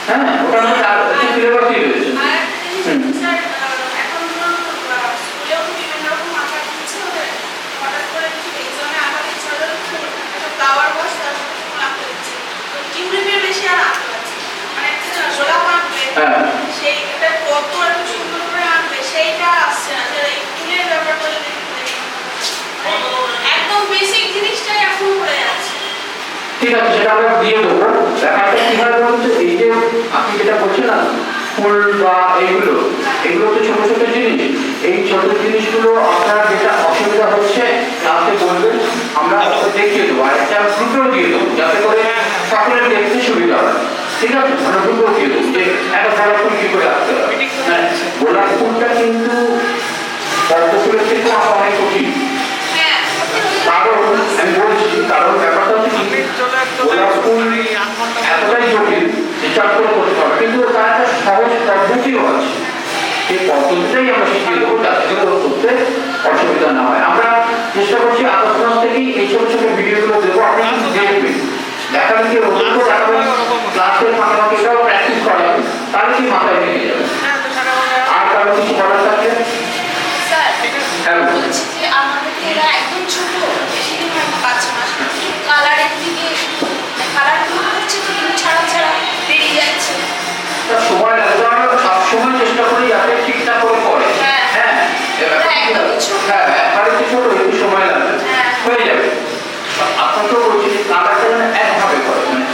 হ্যাঁ ওটা আমাদের সিলেবাসই রয়েছে। আর একটা জিনিস স্যার এখন ধরুন স্কুলেও বিভিন্ন রকম আঁকা দিচ্ছে, ওদের হঠাৎ করে কিছু এক্সামে আঁকা দিচ্ছে, ওদের একটা ফ্লাওয়ার ওয়াশ তার সাথে ফুল আঁকতে দিচ্ছে, তো টিউলিপের বেশি আর আঁকতে পারছে না। মানে একটা গোলাপ আঁকবে সেই একটা কত একটু সুন্দর করে আঁকবে সেইটা আসছে না, যে এই ফুলের ব্যাপারটা যদি একদম বেসিক জিনিসটাই এখন পড়ে যাচ্ছে। ঠিক আছে সেটা আমরা দিয়ে দেবো। ব্যাপারটা কি হয় বলুন, এই যে আপনি যেটা বলছেন না ফুল বা এগুলো তো ছোট ছোট জিনিস, এই ছোট জিনিসগুলো আপনার যেটা অসুবিধা হচ্ছে ক্লাসে বলবেন, আমরা দেখিয়ে দেবো, আর একটা গ্রুপেও দিয়ে দেবো যাতে করে সকলের দেখতে সুবিধা হয়। ঠিক আছে আমরা গ্রুপেও দিয়ে দেবো যে একটা গোলাপ ফুল কি করে রাখতে হবে। হ্যাঁ গোলাপ ফুলটা কিন্তু পদ্ম ফুলের থেকে অনেক কঠিন, কারণ আমি বলছি কারণ ব্যাপারটা হচ্ছে গোলাপ ফুল এতটাই জটিল যে চাপ করে করতে পারবে, কিন্তু তার একটা সহজ পদ্ধতিও আছে, সেই পদ্ধতিটাই আমরা শিখিয়ে দেবো যাতে করে করতে অসুবিধা না হয়। আমরা চেষ্টা করছি আগস্ট মাস থেকেই এই ছোট ছোট ভিডিওগুলো দেবো, আপনি দেখবেন, দেখালে কি ওগুলো দেখাবেন, ক্লাসের ফাঁকাফাঁকি এটাও প্র্যাকটিস করাবেন, তাহলে কি মাথায় থেকে যাবে। আর কারো কিছু করার থাকলে স্যার বলছি যে আমাদের এরা একদম ছোট, বেশি দিন হয়তো 5 মাস কালারের দিকে কালারগুলো করছে তো কিন্তু ছাড়া ছাড়া বেরিয়ে যাচ্ছে। তার সময় লাগবে, আমরা সবসময় চেষ্টা করি যাতে ঠিকঠাক করে করে। হ্যাঁ। হ্যাঁ একদমই ছোট। হ্যাঁ একবারে একটু ছোট একটু সময় লাগবে, হ্যাঁ। হয়ে যাবে। আপনাকেও বলছি যে কালারটা যেন একভাবে করে, মানে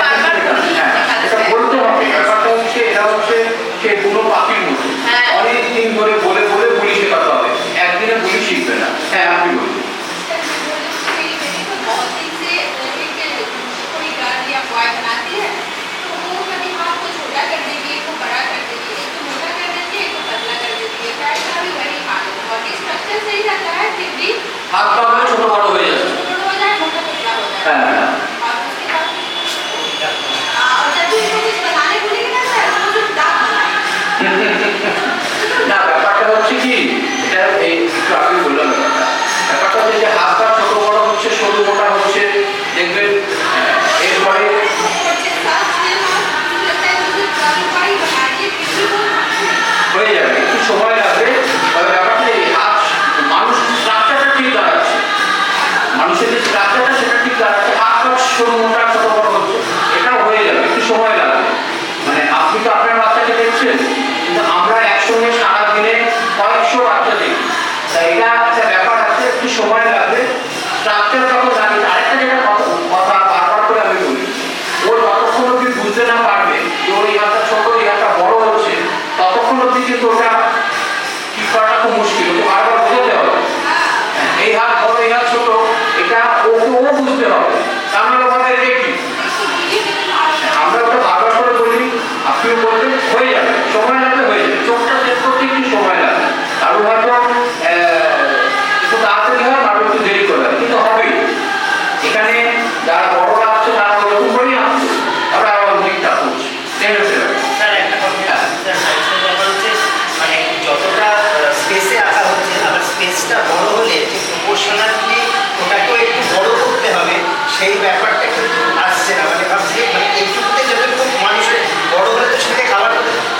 বারবার করি। হ্যাঁ এটা বলতে হবে। ব্যাপারটা হচ্ছে এটা হচ্ছে সে বুনো পাখির মতো, হ্যাঁ। অনেক দিন ধরে বলে বলে বুলি শেখাতে হবে, একদিনে বুলি শিখবে না। হ্যাঁ আপনি বলুন। बहुत दिन से कोई गर्ल या बॉय बनाती है तो वो कभी हाथ को छोटा कर देगी, एक को बड़ा कर देगी, एक को मोटा कर देती है, एक को पतला कर देती है। पैर का भी वही हाल है, बॉडी स्ट्रक्चर सही रहता है फिर भी হাত পা গুলো ছোট বড় হয়ে যাচ্ছে। छोटा हो जाए मोटा पतला हो जाए। হ্যাঁ হ্যাঁ और उसके बाद और जब भी इसको कुछ बनाने बोलेंगे ना सर तो कुछ दाग बनाए। না ব্যাপারটা হচ্ছে কি, এটা এই একটু আগে বললাম ব্যাপারটা হচ্ছে যে হাত পা ছোট বড় হচ্ছে, সরু মোটা হচ্ছে, দেখবেন এরপরে হয়ে যাবে, একটু সময় লাগবে। তবে ব্যাপারটা এই হাত মানুষ স্ট্রাকচারটা ঠিক দাঁড়াচ্ছে, মানুষের যে স্ট্রাকচারটা সেটা ঠিক দাঁড়াচ্ছে, হাত পা সরু মোটা ছোট বড় হচ্ছে, এটাও হয়ে যাবে, একটু সময় লাগবে। মানে আপনি তো আপনার বাচ্চাকে দেখছেন, কিন্তু আমরা একসঙ্গে সারাদিনে কয়েকশো বাচ্চা দেখি, তাই এটা একটা ব্যাপার আছে, একটু সময় লাগবে। স্ট্রাকচার যখন জানি, আরেকটা যেটা কথা বারবার করে আমি বলি, ওর যতক্ষণ অব্দি বুঝতে না পারবে যে ওর এই হাতটা ছোট এই হাতটা বড় হচ্ছে, ততক্ষণ অব্দি কিন্তু ওটা ঠিক করাটা খুব মুশকিল, ওকে বারবার বোঝাতে হবে এই হাত বড় এই হাত ছোট, এটা ওকে ও বুঝতে হবে, আমরা ভাবে এটা কি। আমরা ওটা বারবার করে বলি, আপনিও বলবেন, হয়ে যাবে, সময় লাগবে, হয়ে যাবে। চোখটা সেট করতে একটু সময় লাগে, কারো হয়তো একটু তাড়াতাড়ি হয়, কারো একটু দেরি করে হয়, কিন্তু হবেই। এখানে যারা বড় লাগছে তারা ওরকম করেই আসছে, ওরা ঠিকঠাক করছে। স্যার একটা কথা স্যার ব্যাপার হচ্ছে মানে যতটা স্পেসে আঁকা হচ্ছে, আবার স্পেসটা বড় হলে যে প্রপোর্শনালি ওটাকেও একটু বড় করতে হবে, সেই ব্যাপারটা কিন্তু আসছে না। মানে ভাবছি মানে এইটুকুতে যতটুকু মানুষের বড় হলে তো সেটাকে খাবার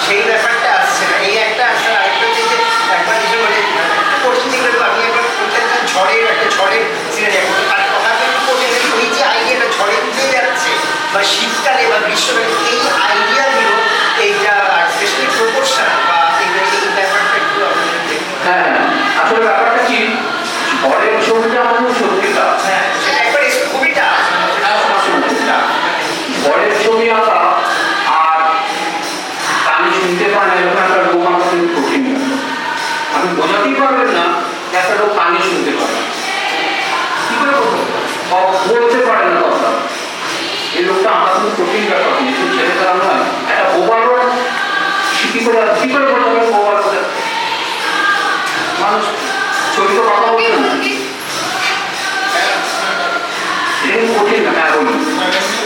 সেই ব্যাপারটা আসছে না। এই একটা আসলে আরেকটা হচ্ছে যে একবার কিছু মানে কঠিন দিকে আমি একবার ঝড়ের সিনারি আর ওনাকে একটু কঠিন, ওই যে আইডিয়াটা ঝড়ে উঠে যাচ্ছে বা শীতকালে বা গ্রীষ্মকালে, এই আইডিয়াগুলো এইটা স্পেশালি প্রপোর্শন বা এই ব্যাপারটা একটু আপনাদের দেখুন। হ্যাঁ আসলে ব্যাপারটা কি, ঘরের ছবিটা আমাদের সত্যিটা, হ্যাঁ সেটা একবার খুবই টাফ। ঘরের ছবি আঁকা আর কানে শুনতে পারে না এরকম একটা লোক আমার কিন্তু কঠিন ব্যাপার। আপনি বোঝাতেই পারবেন না যে একটা লোক কানে শুনতে পারে না, কি করে বলতে পারে না কথা, এই লোকটা আমার কিন্তু কঠিন ব্যাপার, কিন্তু ছেলে তারা নয়। একটা বোবারও কি করে বলতে হবে, বোবার কথা মানুষ ছবি তো কথা বলবে না, এরকম কঠিন না। হ্যাঁ বলুন।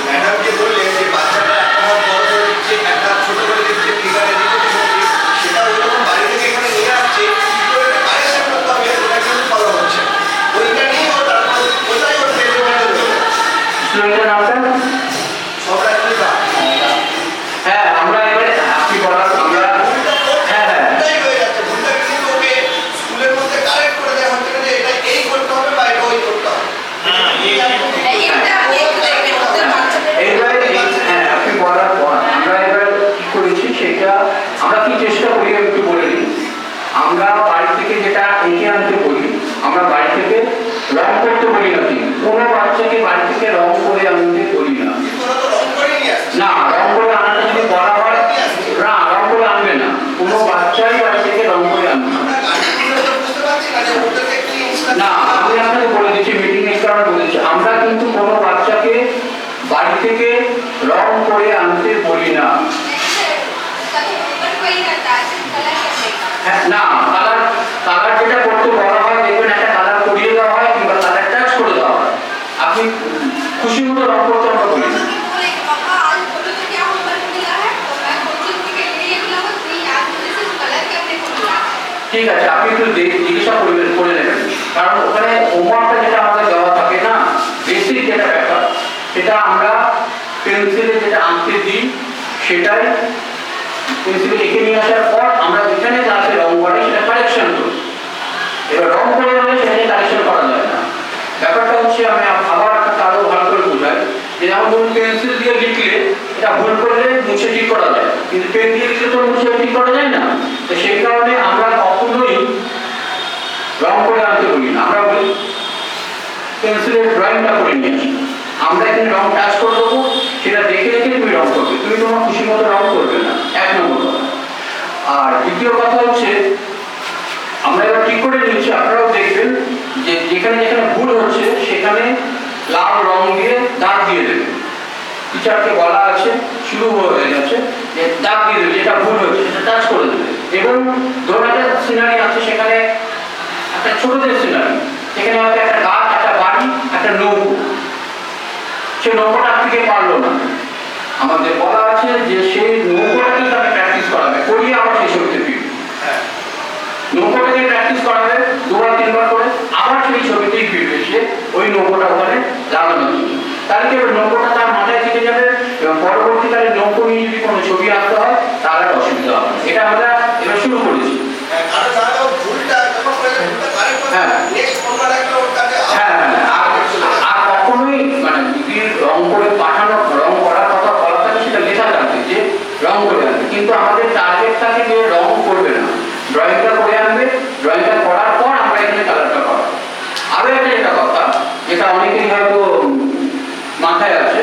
ম্যাডাম যে বললেন যে বাচ্চাটা একটা হাত বড় করে দিচ্ছে, একটা হাত ছোট করে দিচ্ছে, ফিগারে দিচ্ছে, সেটা ওইরকম বাড়ি থেকে এখানে নিয়ে আসছে, কি করে কারেকশন করতে হবে ওটা কিন্তু ফলো হচ্ছে না। ওইটা নিয়ে ও তারপর ওটাই ওর ডেভেলপমেন্টের জন্য স্টুডেন্টের নামটা সবটা কি বা হ্যাঁ আমরা এবারে আপনি বলার আমরা হ্যাঁ হ্যাঁ ভুলটাই হয়ে যাচ্ছে। ভুলটা কিন্তু ওকে স্কুলের মধ্যে কারেক্ট করে দেওয়া হচ্ছে না যে এটা এই করতে হবে বা এটা ওই করতে হবে। এইবারে হ্যাঁ আপনি বলার পর আমরা এবার কি করেছি সেটা আমরা কি চেষ্টা করি আমি একটু বলে দিই। আমরা বাড়ি থেকে যেটা এঁকে আনতে বলি, আমরা বাড়ি থেকে রং করতে বলি না, কিন্তু কোনো বাচ্চাকে বাড়ি থেকে রং করে আনতে বলি না। ওরা তো রং করে নিয়ে আসছে। না রং করে আনাটা যদি বলা হয়, না রং করে আনবে না, কোনো বাচ্চাই বাড়ি থেকে রং করে আনবে না। আমরা গার্জেনরা তো বুঝতে পারছি না যে ওদেরকে কি না আমি আপনাকে বলে দিচ্ছি, মিটিং এর কারণে বলেছি, আমরা কিন্তু কোনো বাচ্চাকে বাড়ি থেকে রং করে আনতে বলি না। হ্যাঁ না কালার যেটা করতে বলা হয়, দেখবেন একটা কালার করিয়ে দেওয়া হয় কিংবা কালার টাচ করে দেওয়া হয়, আপনি খুশি মতো রং করতে আমরা বলি না। ঠিক আছে আপনি একটু জিজ্ঞাসা করে নেবেন, কারণ ওখানে হোমওয়ার্কটা যেটা আমাদের দেওয়া থাকে না, বেসিক যেটা ব্যাপার, সেটা আমরা পেন্সিলে যেটা আঁকতে দিই সেটাই পেন্সিলে এঁকে নিয়ে আসার পর আমরা যেখানে ক্লাসে রং করে সেটা কারেকশন করি। এবার রং করে হলে সেখানে কারেকশন করা যায় না। ব্যাপারটা হচ্ছে আমি আবার একটা যে যেমন ধরুন পেন্সিল দিয়ে লিখলে এটা ভুল করলে মুছে ঠিক করা যায়, কিন্তু পেন দিয়ে লিখলে তো মুছে ঠিক করা যায় না। তো সেই কারণে আমরা কখনোই রং করে আনতে বলি না, আমরা বলি পেন্সিলের ড্রয়িংটা করে নিয়ে আসি, আমরা এখানে রং টাচ করে দেবো, সেটা দেখে দেখে তুমি রং করবে, তুমি তোমার খুশি মতো রং করবে না, এক নম্বর কথা। আর দ্বিতীয় কথা হচ্ছে আমরা এবার ঠিক করে নিচ্ছি, আপনারাও দেখবেন যে যেখানে যেখানে ভুল হচ্ছে সেখানে লাল রং দিয়ে দাগ দিয়ে দেবে। টিচারকে বলা আছে, শুরু হয়ে গেছে যে দাগ দিয়ে দেবে, যেটা ভুল হচ্ছে সেটা টাচ করে দেবে। এবং ধরুন একটা সিনারি আছে, সেখানে একটা ছোটদের সিনারি, সেখানে হয়তো একটা গাছ, একটা বাড়ি, একটা নৌকো, সে নৌকোটা থেকে পারলো না, আমাদের বলা আছে যে সেই নৌকোটাকে তাকে প্র্যাকটিস করাবে, করিয়ে আবার সেই ছবিতে ফিরবে। নৌকোটাকে প্র্যাকটিস করাবে দুবার তিনবার করে, আবার সেই ছবিতেই ফিরবে সে, ওই নৌকোটা ওখানে লাগানো ছিল। তাহলে কি হবে, নৌকোটা তার মাথায় থেকে যাবে এবং পরবর্তীকালে নৌকো নিয়ে যদি কোনো ছবি আঁকতে হয় তার আর অসুবিধা হবে না। এটা আমরা এবার শুরু করেছি। হ্যাঁ, আর কখনোই মানে যদি রং করে পাঠানো, রং করার কথা বলা থাকে সেটা লেখা থাকবে যে রং করে আনবে, কিন্তু আমাদের টার্গেট থাকে যে রং করবে না, ড্রয়িংটা করে আনবে, ড্রয়িংটা করার পর আমরা এখানে কালারটা করাবো। আরো একটা কথা যেটা অনেকেই হয়তো মাথায় আছে,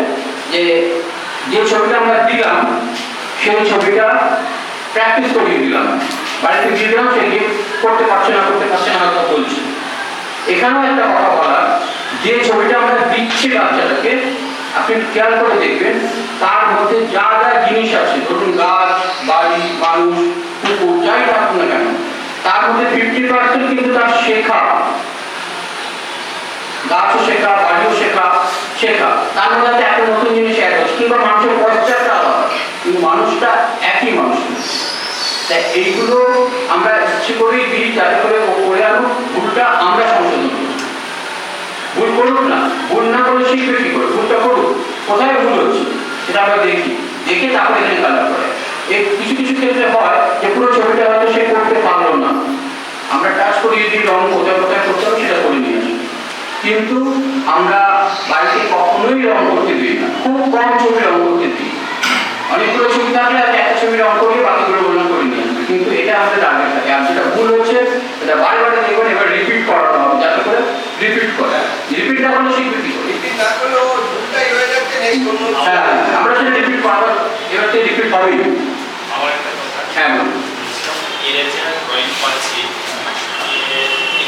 যে যে ছবিটা আমরা দিলাম সেই ছবিটা প্র্যাকটিস করিয়ে দিলাম, বাড়িতে দিয়ে দিলাম, সে করতে পারছে না হয়তো বলছে। এখানেও একটা কথা বলা, যে ছবিটা আমরা দিচ্ছি বাচ্চাটাকে, আপনি খেয়াল করে দেখবেন তার মধ্যে যা যা জিনিস আছে, ধরুন গাছ, বাড়ি, মানুষ, পুকুর, যাই থাকুক না কেন, তার মধ্যে 50% কিন্তু তার শেখা, গাছও শেখা, বাড়িও শেখা, তার মধ্যে একটা নতুন জিনিস অ্যাড হচ্ছে, কিংবা মানুষের পশ্চাৎটা আলাদা, কিন্তু মানুষটা একই মানুষ। তাই এইগুলো আমরা ইচ্ছে করেই দিই যাতে করে ও করে আনুক, ভুলটা আমরা সংশোধন করি। ভুল করুক না, ভুল না করে শিখবে কি করে, ভুলটা করুক, কোথায় ভুল হচ্ছে সেটা আমরা দেখি, দেখে তারপরে এখানে কালার করে। এই কিছু কিছু ক্ষেত্রে হয় যে পুরো ছবিটা হয়তো সে করতে পারলো না, আমরা টাচ করিয়ে দিই, রং কোথায় কোথায় করতে হবে সেটা করে নিয়ে আসি। কিন্তু আমরা বাড়িতে কখনোই রং করতে দিই না, খুব কম ছবি রং করতে দিই। অনেকগুলো ছবি থাকলে একটা ছবি রং করিয়ে বাকিগুলো বর্ণনা করে নিয়ে আসবে, কিন্তু এটা আমাদের টার্গেট থাকে। আর যেটা ভুল হচ্ছে এটা বারে বারে দেখবেন, এবার রিপিট করানো হবে, যাতে করে রিপিট করে, রিপিট না করলে শিখবে কি করে, আমরা সেটা রিপিট করাবো, এবার তো রিপিট হবেই। আমার একটা কথা, হ্যাঁ বলুন। এর যে ড্রয়িং পাচ্ছি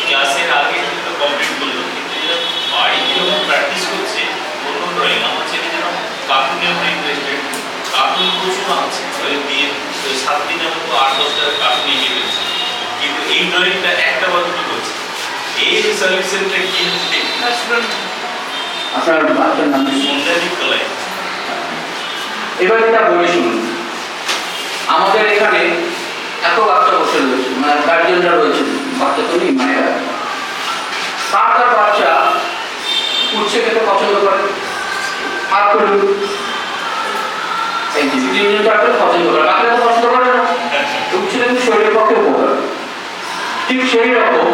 ক্লাসের আগে কিন্তু কমপ্লিট করলো, কিন্তু যেটা বাড়িতে যখন প্র্যাকটিস করছে অন্য ড্রয়িং, আমার ছেলে যেন কার্টুনে আমার ইন্টারেস্টেড, কার্টুন প্রচুর আনছে, দিয়ে 7 দিনের মতো 8-10টা কার্টুন এঁকে ফেলছে, কিন্তু এই ড্রয়িংটা একটা বা দুটো করছে। এই সলিউশনটা কি আপনার বাচ্চার নাম সন্ধ্যাদীপ কলাই। এবার এটা বলে শুনুন, আমাদের এখানে এত বাচ্চা বসে রয়েছে, মানে গার্জিয়ানরা রয়েছে, বাচ্চা তো নেই, মানে কার বাচ্চা উচ্ছে খেতে পছন্দ করে, হাত করুন, এই তিনজন চারজন পছন্দ করে, বাকিরা তো পছন্দ করে না, উচ্ছে কিন্তু শরীরের পক্ষে উপকার। ঠিক সেই রকম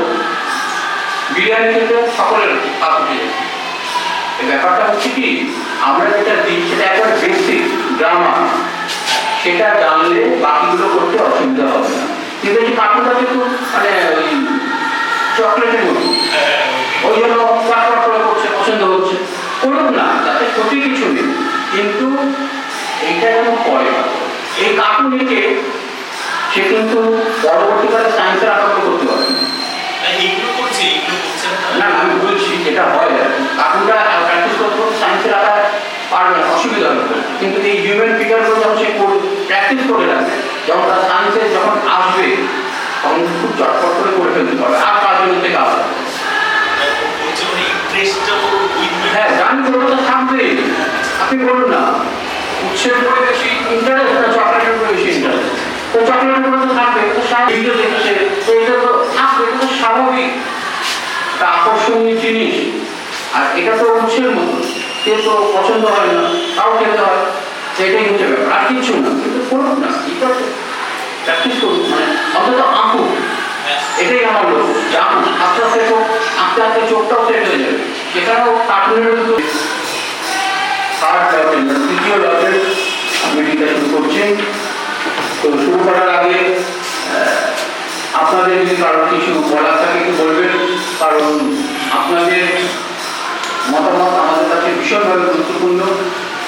বিরিয়ানি খেতে সকলের হাত উঠে যায়। এই ব্যাপারটা হচ্ছে কি, আমরা যেটা দিই সেটা একবার বেসিক গ্রামার, সেটা জানলে বাকিগুলো করতে অসুবিধা হবে না। কিন্তু এই কার্টুনটা কিন্তু মানে ওই চকলেটের মতো, ওই জন্য কাটপাট করে করছে, পছন্দ হচ্ছে, করুন না, তাতে ক্ষতি কিছু নেই, কিন্তু এইটা যেন করে। এই কার্টুন এঁকে সে কিন্তু পরবর্তীকালে সায়েন্সের আকাঙ্ক্ষা করতে পারবে না। এইগুলো করছে, এইগুলো করছে না, আমি বলছি যেটা হয়, কার্টুনটা প্র্যাকটিস করতে করতে সায়েন্সের আকার পারবে না, অসুবিধা হবে, কিন্তু এই হিউম্যান ফিগারগুলো যখন সে প্র্যাকটিস করে রাখবে, যখন তার সায়েন্সে যখন আসবে তখন খুব চটপট করে ফেলতে পারবে, আর 5 মিনিট থেকে আসবে। হ্যাঁ, জানি ওটা থাকবে, আপনি বলুন না উৎসের উপরে বেশি ইন্টারেস্ট না চকলেটের উপরে বেশি ইন্টারেস্ট, তো চকলেটের উপরে তো থাকবে, তো ভিডিও দেখেছে, তো এটা তো থাকবে, এটা তো স্বাভাবিক, একটা আকর্ষণীয় জিনিস। আর এটা তো উৎসের মতো, সে তো পছন্দ হয় না, তাও খেতে হয়, সেটাই হচ্ছে ব্যাপার, আর কিছু না। কিন্তু করুন না, ঠিক আছে, প্র্যাকটিস করুন, মানে অন্তত আঁকুন, এটাই আমার লোক, যে আঁকুন, আস্তে আস্তে আস্তে আস্তে চোখটাও সেট হয়ে যাবে, সেখানেও কার্টুনের থার্ড লটের তৃতীয় লটের মিটিংটা শুরু করছি। তো শুরু করার আগে আপনাদের যদি কারোর কিছু বলার থাকে একটু বলবেন, কারণ আপনাদের মতামত আমাদের কাছে ভীষণভাবে গুরুত্বপূর্ণ।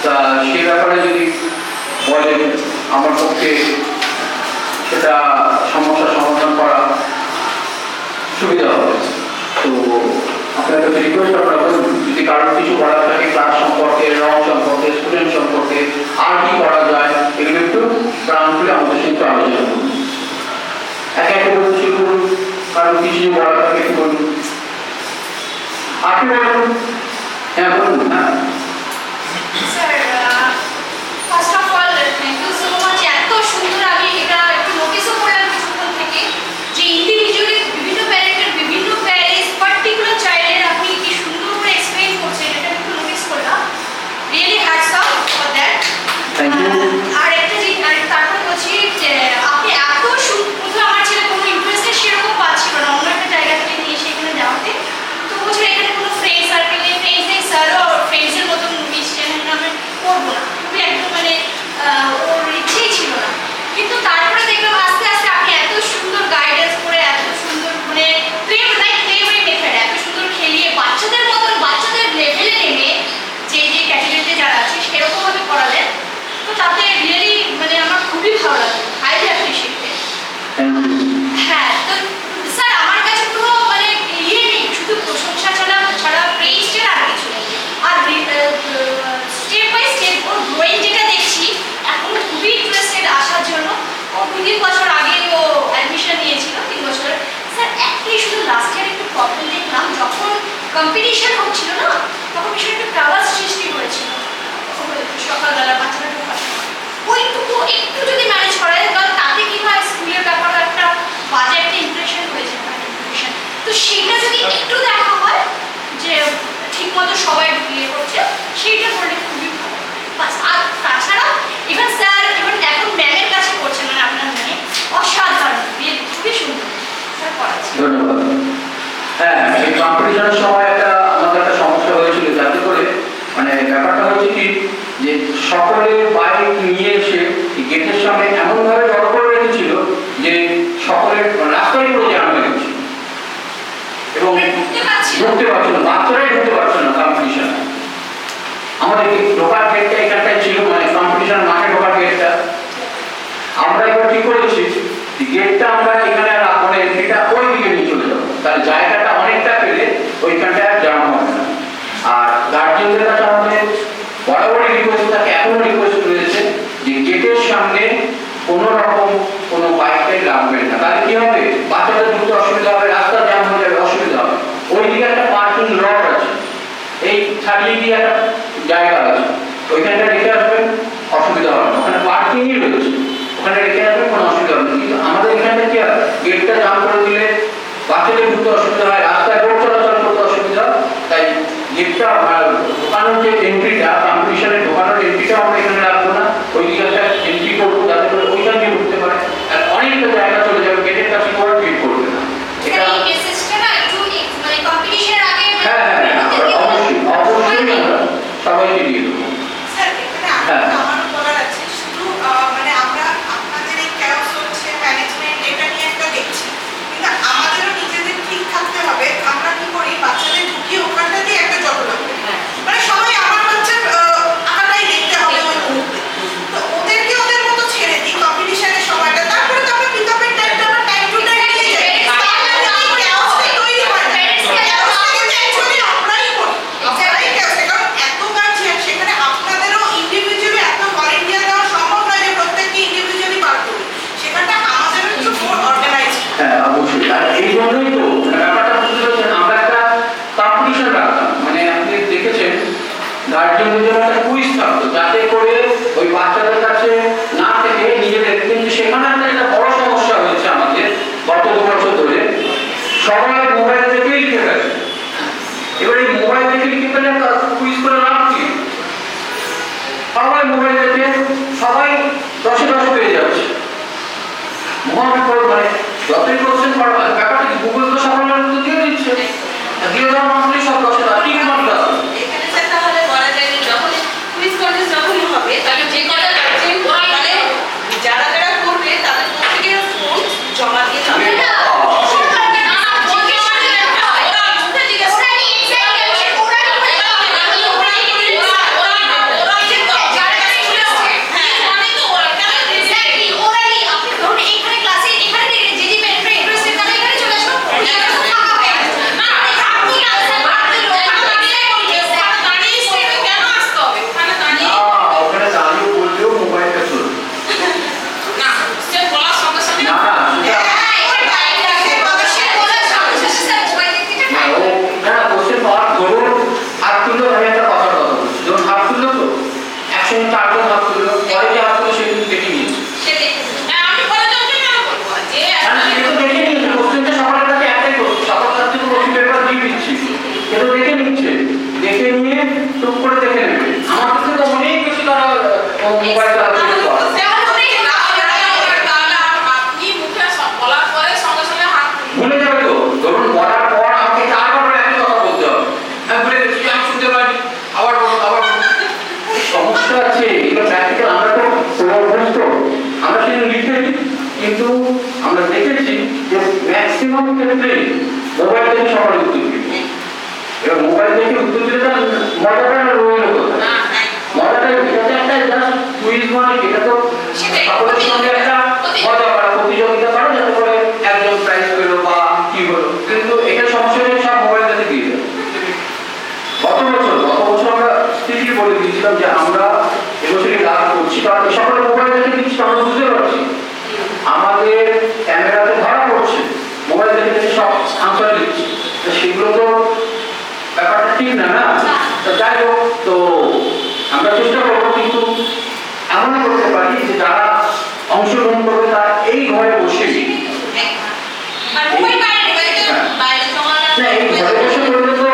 তা সে ব্যাপারে যদি বলেন আমার পক্ষে সেটা সমস্যার সমাধান করা সুবিধা হবে। তো আপনার কাছে রিকোয়েস্ট আপনারা বলুন, যদি কারোর কিছু বলার থাকে ক্লাস সম্পর্কে, রং সম্পর্কে, স্টুডেন্ট সম্পর্কে, আর কি করা যায়, এগুলো একটু প্রাণ খুলে আমাদের সঙ্গে আলোচনা করুন। একে একে বলছি, করুন, কারণ কিছু বলার থাকে একটু বলুন। আপনি বলুন। হ্যাঁ বলুন। হ্যাঁ sir, first of all thank you so much. এত সুন্দর, আমি এটা একটু নোটিসও করলাম কিছুক্ষণ থেকে যে ইন্ডিভিজুয়ালি বিভিন্ন প্যারেন্টের বিভিন্ন প্যারেন্টস পার্টিকুলার চাইল্ডের আপনি কি সুন্দর করে এক্সপ্লেইন করছেন, এটা একটু নোটিস করলাম। Really hats off for that. Thank you. আর একটা জিনিস, আর তারপর বলছি যে আপনি এত প্রথমে আমার ছেলে কোনো ইন্টারেস্টে সেরকম পাচ্ছিল না, অন্য একটা জায়গা থেকে নিয়ে এসে এখানে যাওয়াতে। তো বলছিল এখানে কোনো ফ্রেন্ড সার্কেল নেই, ফ্রেন্ডস নেই, স্যারও ফ্রেন্ডসের মতন মিশছেন, আমি করবো না, খুবই একদম মানে ওর ইচ্ছেই ছিল না। কিন্তু তারপরে দেখলাম আস্তে আস্তে আপনি এত সুন্দর গাইডেন্স করে, এত সুন্দর মানে প্লে মেথড, এত সুন্দর খেলিয়ে বাচ্চাদের মতন বাচ্চাদের লেভেলে নেমে যে যে ক্যাটাগরিতে যারা আছে সেরকমভাবে করালেন। তো তাতে রিয়েলি মানে আমার খুবই ভালো লাগে, হাইলি অ্যাপ্রিশিয়েটেড। হ্যাঁ, তো স্যার আমার কাছে কোনো মানে ইয়ে নেই, শুধু প্রশংসা ছাড়া প্রেইজ আর কিছু নেই। আর স্টেপ বাই স্টেপ ওর গ্রোয়িং যেটা দেখছি, এখন খুবই ইন্টারেস্টেড আসার জন্য। ও 2-3 বছর আগে ও অ্যাডমিশন নিয়েছিল, 3 বছর। স্যার একটাই শুধু লাস্ট ইয়ার একটু প্রবলেম দেখলাম, যখন কম্পিটিশন হচ্ছিল না তখন ভীষণ একটু ট্রাভাল সৃষ্টি হয়েছিল সকালবেলা বাচ্চারা ঢোকার সময়। ওইটুকু একটু যদি ম্যানেজ করা যায়, কারণ তাতে কি হয় স্কুলের ব্যাপারে একটা বাজে একটা ইমপ্রেশন হয়েছে, তো সেইটা যদি একটু দেখা হয় যে ঠিক মতো সবাই বিয়ে করছে, সেইটা করলে খুবই ভালো। বাস, আর তাছাড়া ইভেন স্যার এখন ম্যামের কাছে করছে, মানে আপনার মেয়ে অসাধারণ, বিয়ে খুবই সুন্দর স্যার করাচ্ছে। ধন্যবাদ। হ্যাঁ, এই কম্পিটিশনের সময় আমাদের একটা সমস্যা হয়েছিল, যাতে করে মানে ব্যাপারটা হচ্ছে কি যে সকলে বাইক নিয়ে এসে গেটের সামনে এমনভাবে জড়ো করে রেখেছিল যে সকলের রাস্তায় পুরো জ্যাম হয়ে গেছিল এবং ঢুকতে পারছিল না, বাচ্চারাই ঢুকতে পারছিল না কম্পিটিশনে। আমাদের ঢোকার গেটটা এখানটায় ছিল, মানে কম্পিটিশন মাঠে ঢোকার গেটটা আমরা এবার ঠিক করেছি গেটটা আমরা এখানে রাখবো না, এন্ট্রিটা ওই দিকে নিয়ে চলে যাবো, তাহলে জায়গাটা অনেকটা পেলে ওইখানটায় জ্যাম হবে না। আর গার্জিয়ানদের কাছে আমাদের বরাবরই রিকোয়েস্ট থাকে, এখনো রিকোয়েস্ট রয়েছে যে গেটের সামনে কোনো রকম কোনো বাইকটাই রাখবেন না, তাহলে কি হবে বাচ্চাদের ঢুকতে অসুবিধা হবে, রাস্তা জ্যাম হয়ে যাবে, অসুবিধা হবে। ওই দিকে একটা পার্কিং লট আছে, এই ছাড়িয়ে দিয়ে একটা জায়গা আছে, ওইখানটা রেখে আসবেন, অসুবিধা হবে না, ওখানে পার্কিংই রয়েছে, ওখানে রেখে আসবেন, কোনো অসুবিধা হবে না। কিন্তু আমাদের এখানটা কি হয়, গেটটা জাম করে দিলে বাচ্চাদের ঢুকতে অসুবিধা হয়, রাস্তায় রোড চলাচল করতে অসুবিধা, তাই গেটটা ঢোকানোর যে এন্ট্রিটা, কম্পিটিশনের ঢোকানোর এন্ট্রিটা আমরা এখানে রাখবো না, ওই দিকে একটা এন্ট্রি করবো যাতে করে ওইখান দিয়ে ঢুকতে পারে, আর অনেকটা জায়গা চলে যাবে, গেটের কাছে করে ভিড় করবে না। এটা এই মেসেজটা না একটু মানে কম্পিটিশনের আগে হ্যাঁ অবশ্যই আমরা সবাইকে দিয়ে দেবো। স্যার, এখানে আমারও বলার আছে, শুধু মানে আমরা আপনাদের এই ক্যাওস হচ্ছে ম্যানেজমেন্ট এটা নিয়ে একটা দেখছি, কিন্তু আমাদেরও নিজেদের ঠিক থাকতে হবে। আমরা কি করি, বাচ্চাদের ঢুকিয়ে ওখানটা দিয়ে একটা জটলা করি, মানে সবাই আমার বাচ্চার আঁকাটাই দেখতে হবে ওই মুহূর্তে, তো ওদেরকে ওদের মতো ছেড়ে দিই কম্পিটিশনের সময়টা, তারপরে তো আমরা পিক আপের টাইমটা আমরা টাইম টু টাইম নিয়ে যাই, তাহলে এই ক্যাওসটা তৈরি হয় না। ক্যাওসটা কিন্তু অ্যাকচুয়ালি আমরাই করি, আমরাই ক্যাওসটা, কারণ এত গার্জিয়ান সেখানে আপনাদেরও ইন্ডিভিজুয়ালি এত ভলেন্টিয়ার দেওয়া সম্ভব নয় যে প্রত্যেককে ইন্ডিভিজুয়ালি বার করি, সেখানটা আমাদেরও একটু মোর অর্গানাইজ। হ্যাঁ অবশ্যই, আর এই জন্যই তো ব্যাপারটা বুঝতে পারছেন, আমরা একটা কম্পিটিশন রাখতাম, মানে আপনি দেখেছেন গার্জিয়ানদের জন্য একটা কুইজ থাকতো, যাতে করে ওই বাচ্চাদের কাছে না থেকে নিজেদের, কিন্তু সেখানে একটা বড় সমস্যা হয়েছে আমাদের গত 2 বছর ধরে, সবাই মোবাইল থেকেই লিখে ফেলে। এবার এই মোবাইল থেকে লিখে ফেলে কুইজ করে লাভ কি, সবাই মোবাইল থেকে সবাই 10-10 পেয়ে যাচ্ছে, মহাবিপদ। মানে যতই কোশ্চেন করবা, ব্যাপারটা কি গুগল তো সবার উত্তর দিয়ে দিচ্ছে, দিয়ে দেওয়ার মাত্রই সব 10 ঠিক মাত্রা। এখানে স্যার তাহলে বলা যায় যে যখন টুক করে দেখে নেবে। আমার কাছে তো অনেক বেশি তারা মোবাইল চালাতে ভুলে যাবে তো। ধরুন বলার পর আমাকে 4 বার একই কথা বলতে হবে, আমি ভুলে গেছি, আমি শুনতে পারি, আবার বলো আবার বলো। সমস্যা আছে, এগুলো প্র্যাকটিক্যাল। আমরা তো অভ্যস্ত, আমরা সেটা লিখেছি, কিন্তু আমরা দেখেছি যে ম্যাক্সিমাম ক্ষেত্রে মোবাইল থেকে সবার উত্তর দিবে। এবার মোবাইল থেকে উত্তর দিলে তার মজাটা রইল কোথায়? মজাটা এটাতে একটা জাস্ট কুইজ মানে, এটা তো সকলের সঙ্গে একটা মজা করা, প্রতিযোগিতা করা, যাতে করে একজন প্রাইজ পেলো বা কি হলো। কিন্তু এটা সমস্যা হয়ে সব মোবাইল থেকে দিয়ে দেয়। গত বছর আমরা স্থিতি বলে দিয়েছিলাম যে আমরা এবছরই লাভ করছি, কারণ সকলে মোবাইল থেকে দিচ্ছি, আমরা বুঝতে পারছি আমাদের ক্যামেরাতে ধরা পড়ছে, মোবাইল থেকে সব আনসার দিচ্ছি, তো সেগুলো তো ব্যাপারটা ঠিক না না। তো যাই হোক, তো আমরা চেষ্টা করবো, কিন্তু এমন করতে পারি যে যারা অংশগ্রহণ করবে তারা এই ঘরে বসে না, এই ঘরে বসে করলে তো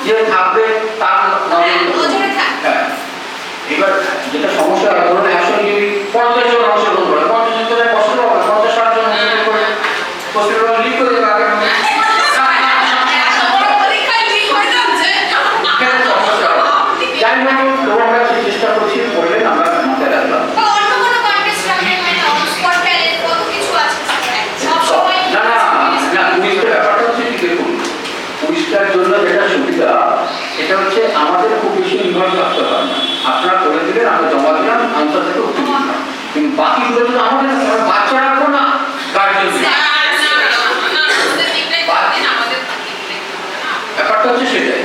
যে থাকবে তার এবার যেটা সমস্যা হয়, ধরুন 100 যদি 50 জন অংশগ্রহণ করে, 50 জন করে কষ্ট হবে, 50-60 জন অংশগ্রহণ করে কষ্ট লিক করে দেবে আগে। যাই হোক, তো আমরা চেষ্টা করছি, করলেন আমরা মাথায় রাখলাম। ব্যাপারটা হচ্ছে কি, দেখুন কুইজটার জন্য যেটা সুবিধা, এটা হচ্ছে আমাদের খুব বেশি নির্ভর থাকতে হয় না। আপনারা করে দিলেন, আমরা জমা দিলাম, আনসার থেকে উত্তর দিলাম, কিন্তু বাকিগুলো যদি আমাদের বাচ্চা রাখবো না, গার্জেন ব্যাপারটা হচ্ছে সেটাই।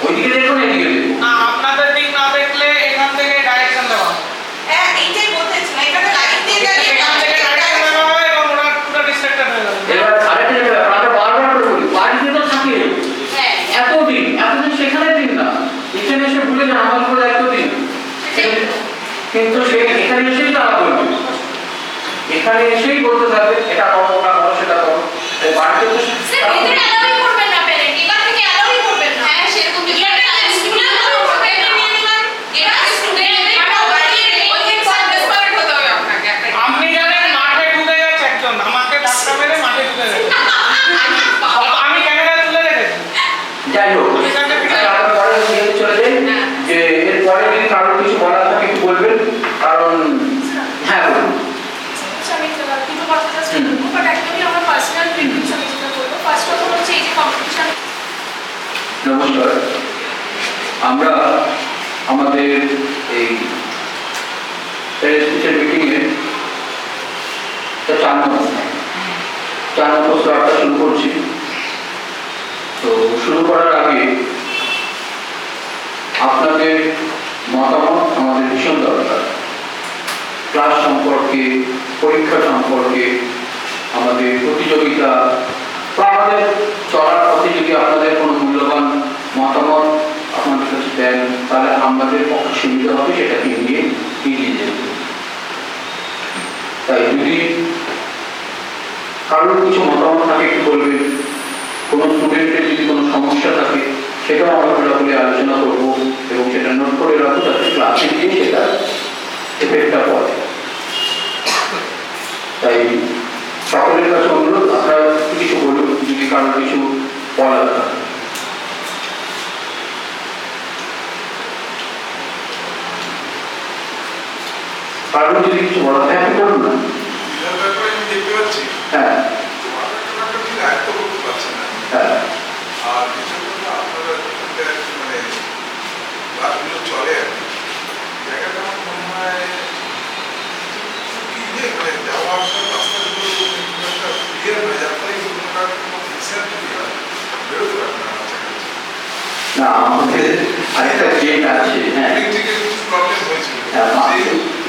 ওইদিকে দেখুন, এদিকে দেখুন, আপনাদের দিক না দেখলে এখান থেকে ডাইরেকশন দেওয়া হবে। হ্যাঁ, এইটাই বলতে চাই, এখানে লাইন দিয়ে দাঁড়িয়ে এখান থেকে ডাইরেকশন দেওয়া হবে এবং ওরা পুরো ডিস্ট্রাক্টেড হয়ে যাবে। এবার আরেকটা জায়গা আমরা বারবার করে বলি, বাড়িতে তো থাকে এতদিন সেখানে দিন না, এখানে এসে ভুলে যান আমার উপর এতদিন, কিন্তু সে এখানে এসেই তারা বলবে, এখানে এসেই বলতে থাকবে এটা করো, ওটা করো, সেটা করো। বাড়িতে তো আপনি জানেন মাঠে ঢুকে গেছে একজন, আমাকে ধাক্কা মেরে মাঠে ঢুকে গেছে, আমি ক্যামেরা তুলে রেখেছি। যাই হোক, আমরা পরে নিয়ে চলে যাই যে এরপরে যদি কারোর কিছু বলার থাকে একটু বলবেন, কারণ হ্যাঁ বলুন। নমস্কার, আমরা আমাদের এই মিটিংয়ে 4 নম্বর স্লটটা শুরু করছি। তো শুরু করার আগে আপনাদের মতামত আমাদের ভীষণ দরকার। ক্লাস সম্পর্কে, পরীক্ষা সম্পর্কে, আমাদের প্রতিযোগিতা বা আমাদের চলার পথে যদি আপনাদের কোনো মূল্যবান মতামত আপনাদের কাছে দেন, তাহলে আমাদের পক্ষে সুবিধা হবে সেটাকে নিয়ে এগিয়ে যেতে। তাই যদি কারোর কিছু মতামত থাকে একটু বলবেন। কোনো স্টুডেন্টের যদি কোনো সমস্যা থাকে সেটাও আমরা খোলাখুলি আলোচনা করবো এবং সেটা নোট করে রাখবো, যাতে ক্লাসে গিয়ে সেটা এফেক্টটা পড়ে। তাই সকলের কাছে অনুরোধ, আপনারা কিছু বলুন যদি কারোর কিছু বলার থাকে। কারণ যদি কিছু বলা থাকে আপনি বলুন না। হ্যাঁ হ্যাঁ, আর কিছু আপনারা মানে ক্লাসগুলো চলে আর কি, জায়গাটা আমার মনে হয় মানে যাওয়া আসার রাস্তাগুলো একটা ক্লিয়ার হয়ে যার ফলে কোনো ফিক্সার যদি হয় বেরোতে পারবে না। না আমাদের আরেকটা গেট আছে। হ্যাঁ, ইলেকট্রিকের কিছু প্রবলেম হয়েছিল।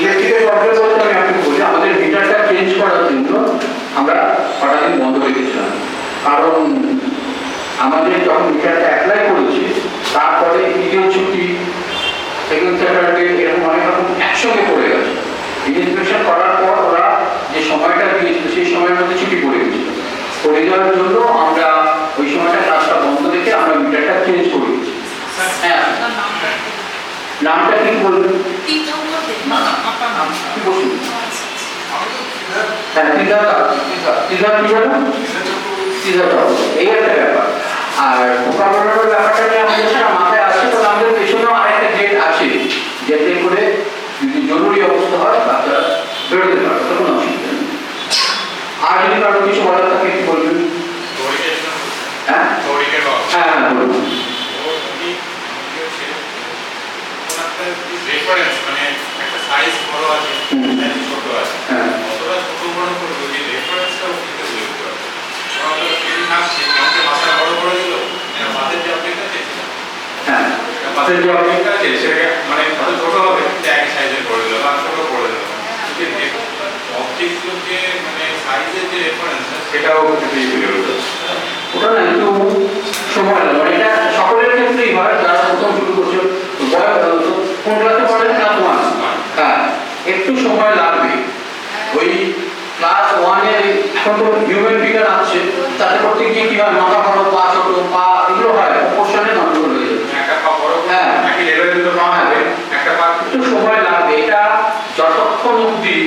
ইলেকট্রিকের প্রবলেম বলতে আমি আপনাকে বলি, আমাদের মিটারটা চেঞ্জ করার জন্য আমরা কটা দিন বন্ধ রেখেছিলাম। কারণ আমাদের যখন মিটারটা অ্যাপ্লাই করেছি, তারপরে ঈদের ছুটি, সেকেন্ড স্যাটারডে, এরকম অনেক রকম একসঙ্গে পড়ে গেছে। ইনস্পেকশন করার পর ওরা যে সময়টা দিয়েছিল সেই সময়ের মধ্যে ছুটি পড়ে গেছিল। পড়ে যাওয়ার জন্য আমরা ওই সময়টা ক্লাসটা বন্ধ রেখে আমরা মিটারটা চেঞ্জ করে দিয়েছি। হ্যাঁ বলবেন? তীর্থঙ্কর দেব। না না আপনার নাম কি বলুন? আমি তো সিদ্ধার্থ হ্যাঁ সিদ্ধার্থ কি বলেন? সিদ্ধার্থ এই একটা ব্যাপার। আর ভোকাবুলারির ব্যাপারটা নিয়ে আমাদের সেটা মাথায় আছে, তবে আমাদের পেছনেও আরেকটা গেট আছে, যাতে করে যদি জরুরি অবস্থা হয় বাচ্চারা বেরোতে পারে, তখন অসুবিধা নেই। আর যদি কারো কিছু বলার থাকে একটু বলবেন। হ্যাঁ হ্যাঁ বলুন। রেফারেন্স মানে একটা সাইজ বড় আছে ছোট আছে হ্যাঁ অতটা ছোট বড় করবো যে রেফারেন্সটাও কিন্তু তৈরি করতে হবে। আমরা ফিলিং আসছে আমাদের মাথা বড় বড় দিল মাথার যে অপেক্ষা আছে হ্যাঁ মাথার যে অপেক্ষা আছে সেটাকে মানে কত ছোট হবে একই সাইজের করে দিল বা ছোট করে দিল অবজেক্টগুলো যে মানে সাইজের যে রেফারেন্স সেটাও তৈরি হলো। ওটা না একটু সময় লাগে, মানে এটা সকলের ক্ষেত্রেই হয়, যারা প্রথম শুরু করছে কোন ক্লাসে পড়েন? ক্লাস 1। হ্যাঁ একটু সময় লাগবে। ওই ক্লাস 1-এ এখন তো হিউম্যান ফিগার আসছে, তাতে করতে গিয়ে কি হয়, মাথা বড়, পা ছোট, পা এগুলো হয়, প্রপোর্শনে গন্ডগোল হয়ে যাবে। একটা পা বড় হ্যাঁ একই লেভেলের দুটো পা হবে একটা পা একটু সময় লাগবে। এটা যতক্ষণ অবধি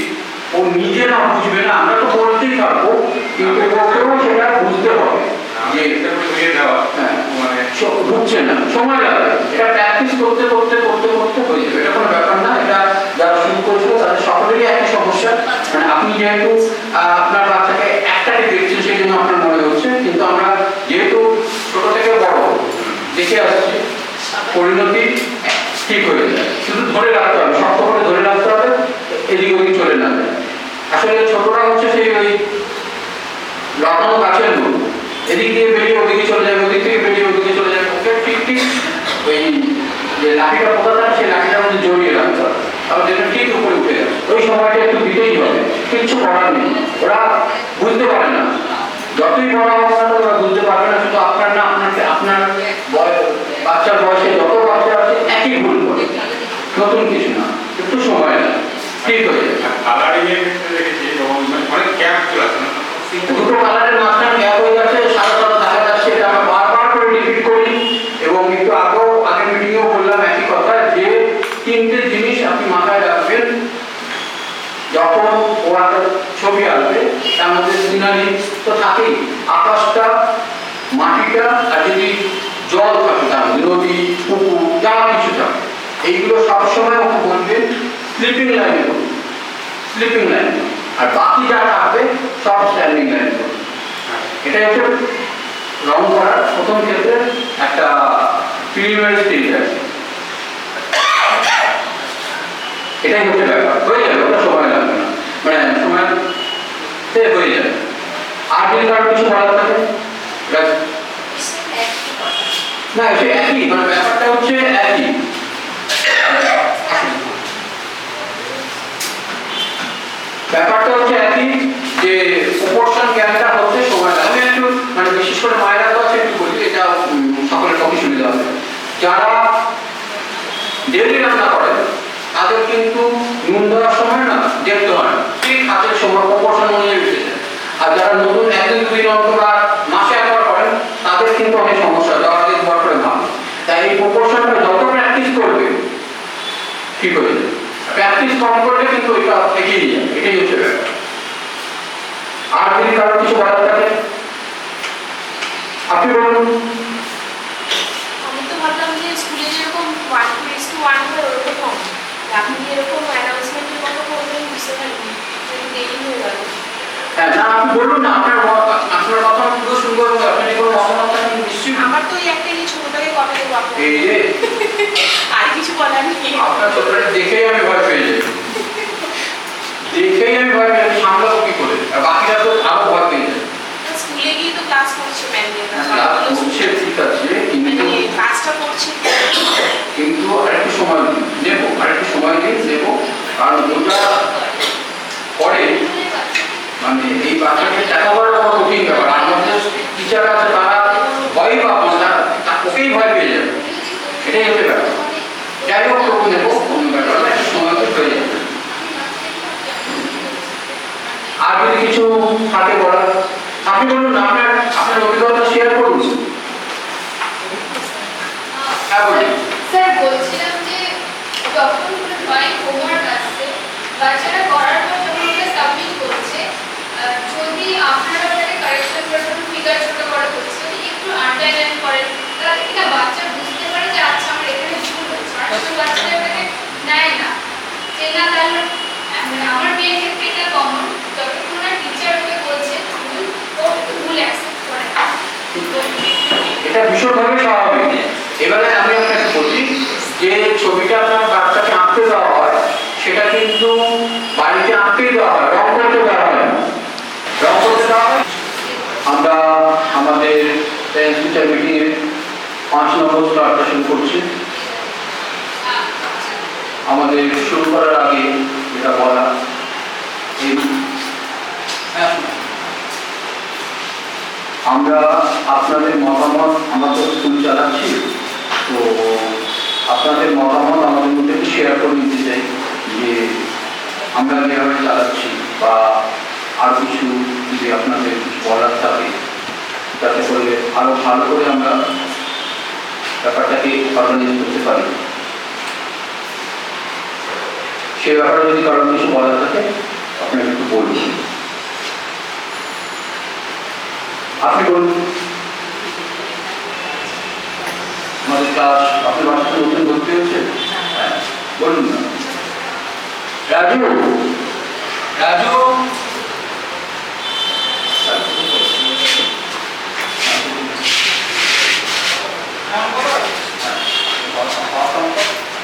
ও নিজে না বুঝবে না, আমরা তো বলতেই পারবো, কিন্তু ওকেও সেটা বুঝতে হবে যে এটা করে বুঝিয়ে দেওয়া হ্যাঁ মানে ঢুকছে না, সময় লাগবে। এটা প্র্যাকটিস করতে করতে করতে করতে হয়ে যাবে, এটা কোনো ব্যাপার না। এটা যারা শুরু করেছিল তাদের সকলেরই একই সমস্যা। মানে আপনি যেহেতু আপনার বাচ্চাকে একটাকে দেখছেন সেই জন্য আপনার মনে হচ্ছে, কিন্তু আমরা যেহেতু ছোট থেকে বড় দেখে আসছি, পরিণতি ঠিক হয়ে যায়। শুধু ধরে রাখতে হবে, শক্ত করে ধরে রাখতে হবে, এদিক ওদিক চলে না যায়। আসলে ছোটরা হচ্ছে সেই ওই লাগানো গাছের মতো, এদিক দিয়ে বেরিয়ে ওদিকে চলে যাবে, ওদিক থেকে বেরিয়ে ওদিকে চলে যাবে। ওকে ঠিক ঠিক ওই যে লাঠিটা পোকা থাকে সেই লাঠিটার মধ্যে জড়িয়ে রাখতে হবে, তাহলে যেটা ঠিক উপরে উঠে যাবে। ওই সময়টা একটু দিতেই হবে, কিচ্ছু করার নেই। ওরা বুঝতে পারে না, যতই বড় অবস্থা ওরা বুঝতে পারবে না। শুধু আপনার না, আপনার বাচ্চার বয়সে যত বাচ্চা আছে একই ভুল করে, নতুন কিছু না, একটু সময় লাগে, ঠিক হয়ে যাবে। কালারিং এর ক্ষেত্রে দেখেছি অনেক গ্যাপ চলে আসে না দুটো কালারের মাঝখানে গ্যাপ হয়ে যাচ্ছে, সাদা সাদা দেখা যাচ্ছে, এটা আমরা বারবার করে রিপিট করি। এবং একটু আগের মিটিংয়েও বললাম একই কথা, যে 3টে জিনিস আপনি মাথায় রাখবেন যখন ও একটা ছবি আঁকবে। তার মধ্যে সিনারি তো থাকেই, আকাশটা, মাটিটা, আর যদি জল থাকে তার মধ্যে নদী, পুকুর, যা কিছু থাকে, এইগুলো সবসময় ওকে বলবেন স্লিপিং লাইনে করুন, স্লিপিং লাইন। আর বাকি যা থাকবে সব স্ট্যান্ডিং লাইন করুন। এটাই হচ্ছে রং করার প্রথম ক্ষেত্রে একটা প্রিলিমিনারি স্টেজ আছে। এটাই হচ্ছে ব্যাপার, হয়ে যাবে, ওটা সময় লাগবে না, মানে সময় হয়ে যাবে। আর যদি কারো কিছু বলার থাকে না, সে একই, মানে ব্যাপারটা হচ্ছে একই। ব্যাপারটা হচ্ছে একই, যে প্রপোর্শন জ্ঞানটা হচ্ছে সময় লাগে। আমি একটু মানে বিশেষ করে মায়েরা তো আছে, একটু বলি, এটা সকলের পক্ষে সুবিধা হবে। যারা ডেলি রান্না করে তাদের কিন্তু নুন দেওয়ার সময় না দেখতে হয় না, ঠিক হাতের সময় প্রপোর্শন অনুযায়ী উঠেছে। আর যারা নতুন একদিন দুদিন অন্তর আর মাসে একবার করেন তাদের কিন্তু অনেক সমস্যা, যারা আগে দুবার করে ভালো। তাই এই প্রপোর্শনটা যত প্র্যাকটিস করবে ঠিক হয়ে যাবে। প্র্যাকটিস কম করলে কিন্তু এটা এগিয়ে যাবে, এটাই হচ্ছে ব্যাপার। আর যদি কারো কিছু বলার থাকে আপনি বলুন। আমি তো ভাবলাম যে স্কুলে যেরকম 1:1 হয় ওরকম হবে, আপনি এরকম অ্যানাউন্সমেন্টের মতো করবেন, বুঝতে পারিনি, একটু দেরি হয়ে গেল। হ্যাঁ না, আপনি বলুন না, আপনার কথা পুরো সুন্দর হবে। আপনি কোনো মতামত থাকলে নিশ্চয়ই। আমার তো এই একটা এই ছোটটাকে কথা দেবো আপনার, এই যে আর কিছু বলার নেই। আপনার ছোটটা দেখেই আমি ভয় পেয়ে যাই, দেখেই আমি ভয় পেয়ে যাই, সামলাবো কি করে? আর বাকিরা তো আরো ভয় পেয়ে যায়। স্কুলে গিয়ে তো ক্লাস করছে ম্যামের কাছে, বুঝছে, ঠিক আছে, কিন্তু ক্লাসটা করছে, আরেকটু সময় নেবো, আরেকটু সময় নিয়ে নেবো। কারণ ওটা পরে মানে এই বাচ্চাকে দেখা করার বড় কঠিন ব্যাপার। আর আমাদের টিচার আছে তারা ভয়ই পাবো না, ওকেই ভয় পেয়ে যাবে, এটাই হচ্ছে ব্যাপার। যাই হোক তবু নেবো, অন্য ব্যাপার না, একটু সময় তো হয়ে যাবে। আর যদি কিছু থাকে বলার আপনি বলুন, আপনার অভিজ্ঞতা শেয়ার করুন। হ্যাঁ বলুন। স্যার বলছিলাম যে যখন কোনো ড্রয়িং হোমওয়ার্ক আসছে বাচ্চারা করার পর যখন ওটা সাবমিট করছে, যদি আপনারা ওটাকে কারেকশন করেন, ফিগার ছোট বড় করছে, যদি একটু আন্ডারলাইন করেন, তাহলে এটা বাচ্চা বুঝতে পারে যে আচ্ছা আমার এখানে ভুল হচ্ছে। আর কিছু বাচ্চারা ওটাকে নেয় না, যে না তাহলে মানে আমার মেয়ের ক্ষেত্রে এটা কমন, যতক্ষণ না টিচার ওকে বলছে ভুল, ও ভুল অ্যাকসেপ্ট করে না। এটা ভীষণভাবে স্বাভাবিক। এবারে আমি আপনাকে বলি যে ছবিটা আপনার বাচ্চাকে আঁকতে দেওয়া হয়, সেটা কিন্তু বাড়িতে আঁকতেই দেওয়া হয়, রং করতে দেওয়া হয় না। রং করতে দেওয়া হয়। আমরা আমাদের প্যারেন্টস টিচার মিটিংয়ে 5 নম্বর ক্লাসটা শুরু করছি। আমাদের শুরু করার আগে যেটা বলা, আমরা আপনাদের মতামত, আমরা তো স্কুল চালাচ্ছি, তো আপনাদের মতামত আমাদের মধ্যে শেয়ার করে নিতে চাই যে আমরা যেভাবে চালাচ্ছি বা আর কিছু যদি আপনাদের বলার থাকে, যাতে করে আরো ভালো করে আমরা ব্যাপারটাকে অর্গানাইজ করতে পারি। সে ব্যাপারে যদি কারণ কিছু বলার থাকে আপনাকে একটু বলুন। আপনি বলুন। আমাদের ক্লাস, আপনার বাচ্চাটা নতুন ভর্তি হয়েছে? হ্যাঁ, বলুন না। রাজু, রাজু,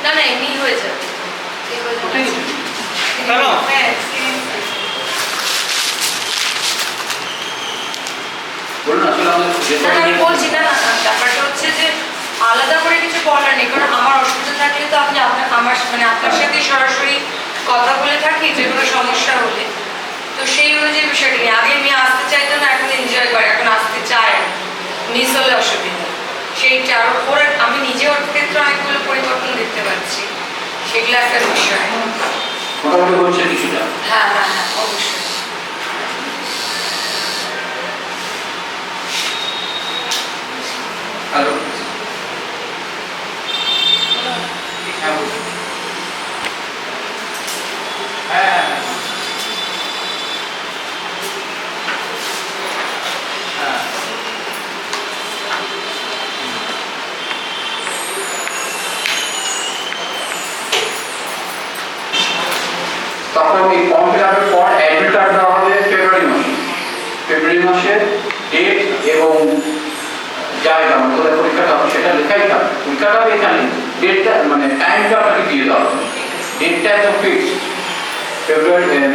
না না এমনি হয়ে যাবে। বলুন। আসলে আমি বলছি না, ব্যাপারটা হচ্ছে যে আলাদা করে কিছু বলার নেই, কারণ আমার অসুবিধা থাকলে তো আপনি আমার মানে আপনার সাথে সরাসরি কথা বলে থাকি যে কোনো সমস্যা হলে, তো সেই অনুযায়ী বিষয়টা নিয়ে আগে আমি আসতে চাইতো না, এখন এনজয় করে, এখন আসতে চায়, মিস হলে অসুবিধা সেইটা। আর ওর আমি নিজে ওর ক্ষেত্রে অনেকগুলো পরিবর্তন দেখতে পাচ্ছি, সেগুলো একটা বিষয়। মোটামুটি হচ্ছে কিছুটা। হ্যাঁ হ্যাঁ হ্যাঁ, অবশ্যই। হ্যালো। হ্যাঁ, তখন এই ফর্ম ফিল আপের পর অ্যাডমিট কার্ড দেওয়া হবে ফেব্রুয়ারি মাসে ডেট এবং জায়গা, কোথায় পরীক্ষাটা হবে সেটা লেখাই থাকবে। পরীক্ষাটা এখানে, ডেটটা মানে টাইমটা আপনাকে দিয়ে দেওয়া হবে। ডেটটা একদম ফিক্সড।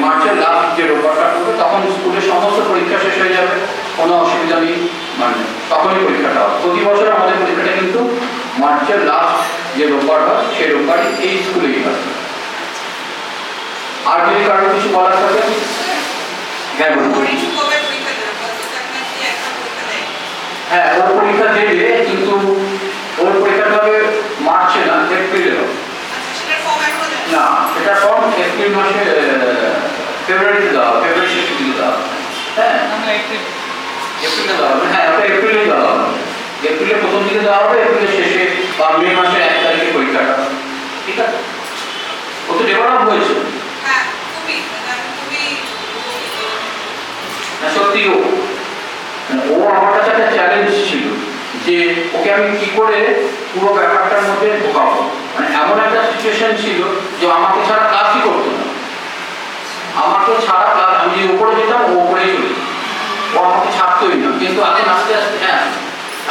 মার্চের লাস্ট যে রোববারটা করবে তখন স্কুলের সমস্ত পরীক্ষা শেষ হয়ে যাবে, কোনো অসুবিধা নেই, মানে তখনই পরীক্ষাটা হবে। প্রতি বছর আমাদের পরীক্ষাটা কিন্তু মার্চের লাস্ট যে রোববার হয় সেই রোববারই এই স্কুলেই হয়। আর যদি কারো কিছু বলার থাকে, হ্যাঁ বলুন। হ্যাঁ, ওর পরীক্ষা দেবে, কিন্তু ওর পরীক্ষাটা হবে মার্চে না, এপ্রিলে হবে। না, এটা ফর্ম এপ্রিল মাসে, ফেব্রুয়ারিতে দেওয়া হবে, ফেব্রুয়ারি শেষের দিকে দেওয়া হবে। হ্যাঁ, এপ্রিলে দেওয়া হবে। হ্যাঁ, ওটা এপ্রিলে দেওয়া হবে, এপ্রিলের প্রথম দিকে দেওয়া হবে, এপ্রিলের শেষে বা মে মাসের 1 তারিখে পরীক্ষাটা। ঠিক আছে, ও তো ডেভেলপ হয়েছে। সত্যি ও আমার কাছে একটা চ্যালেঞ্জ ছিল যে ওকে আমি কি করে পুরো ব্যাপারটার মধ্যে ঢোকাবো। মানে এমন একটা সিচুয়েশন ছিল যে আমাকে ছাড়া ক্লাসই করতো না, আমাকে ছাড়া ক্লাস, আমি যে উপরে যেতাম ও উপরেই চলে যেত, ও আমাকে ছাড়তোই না। কিন্তু এখন আস্তে আস্তে, হ্যাঁ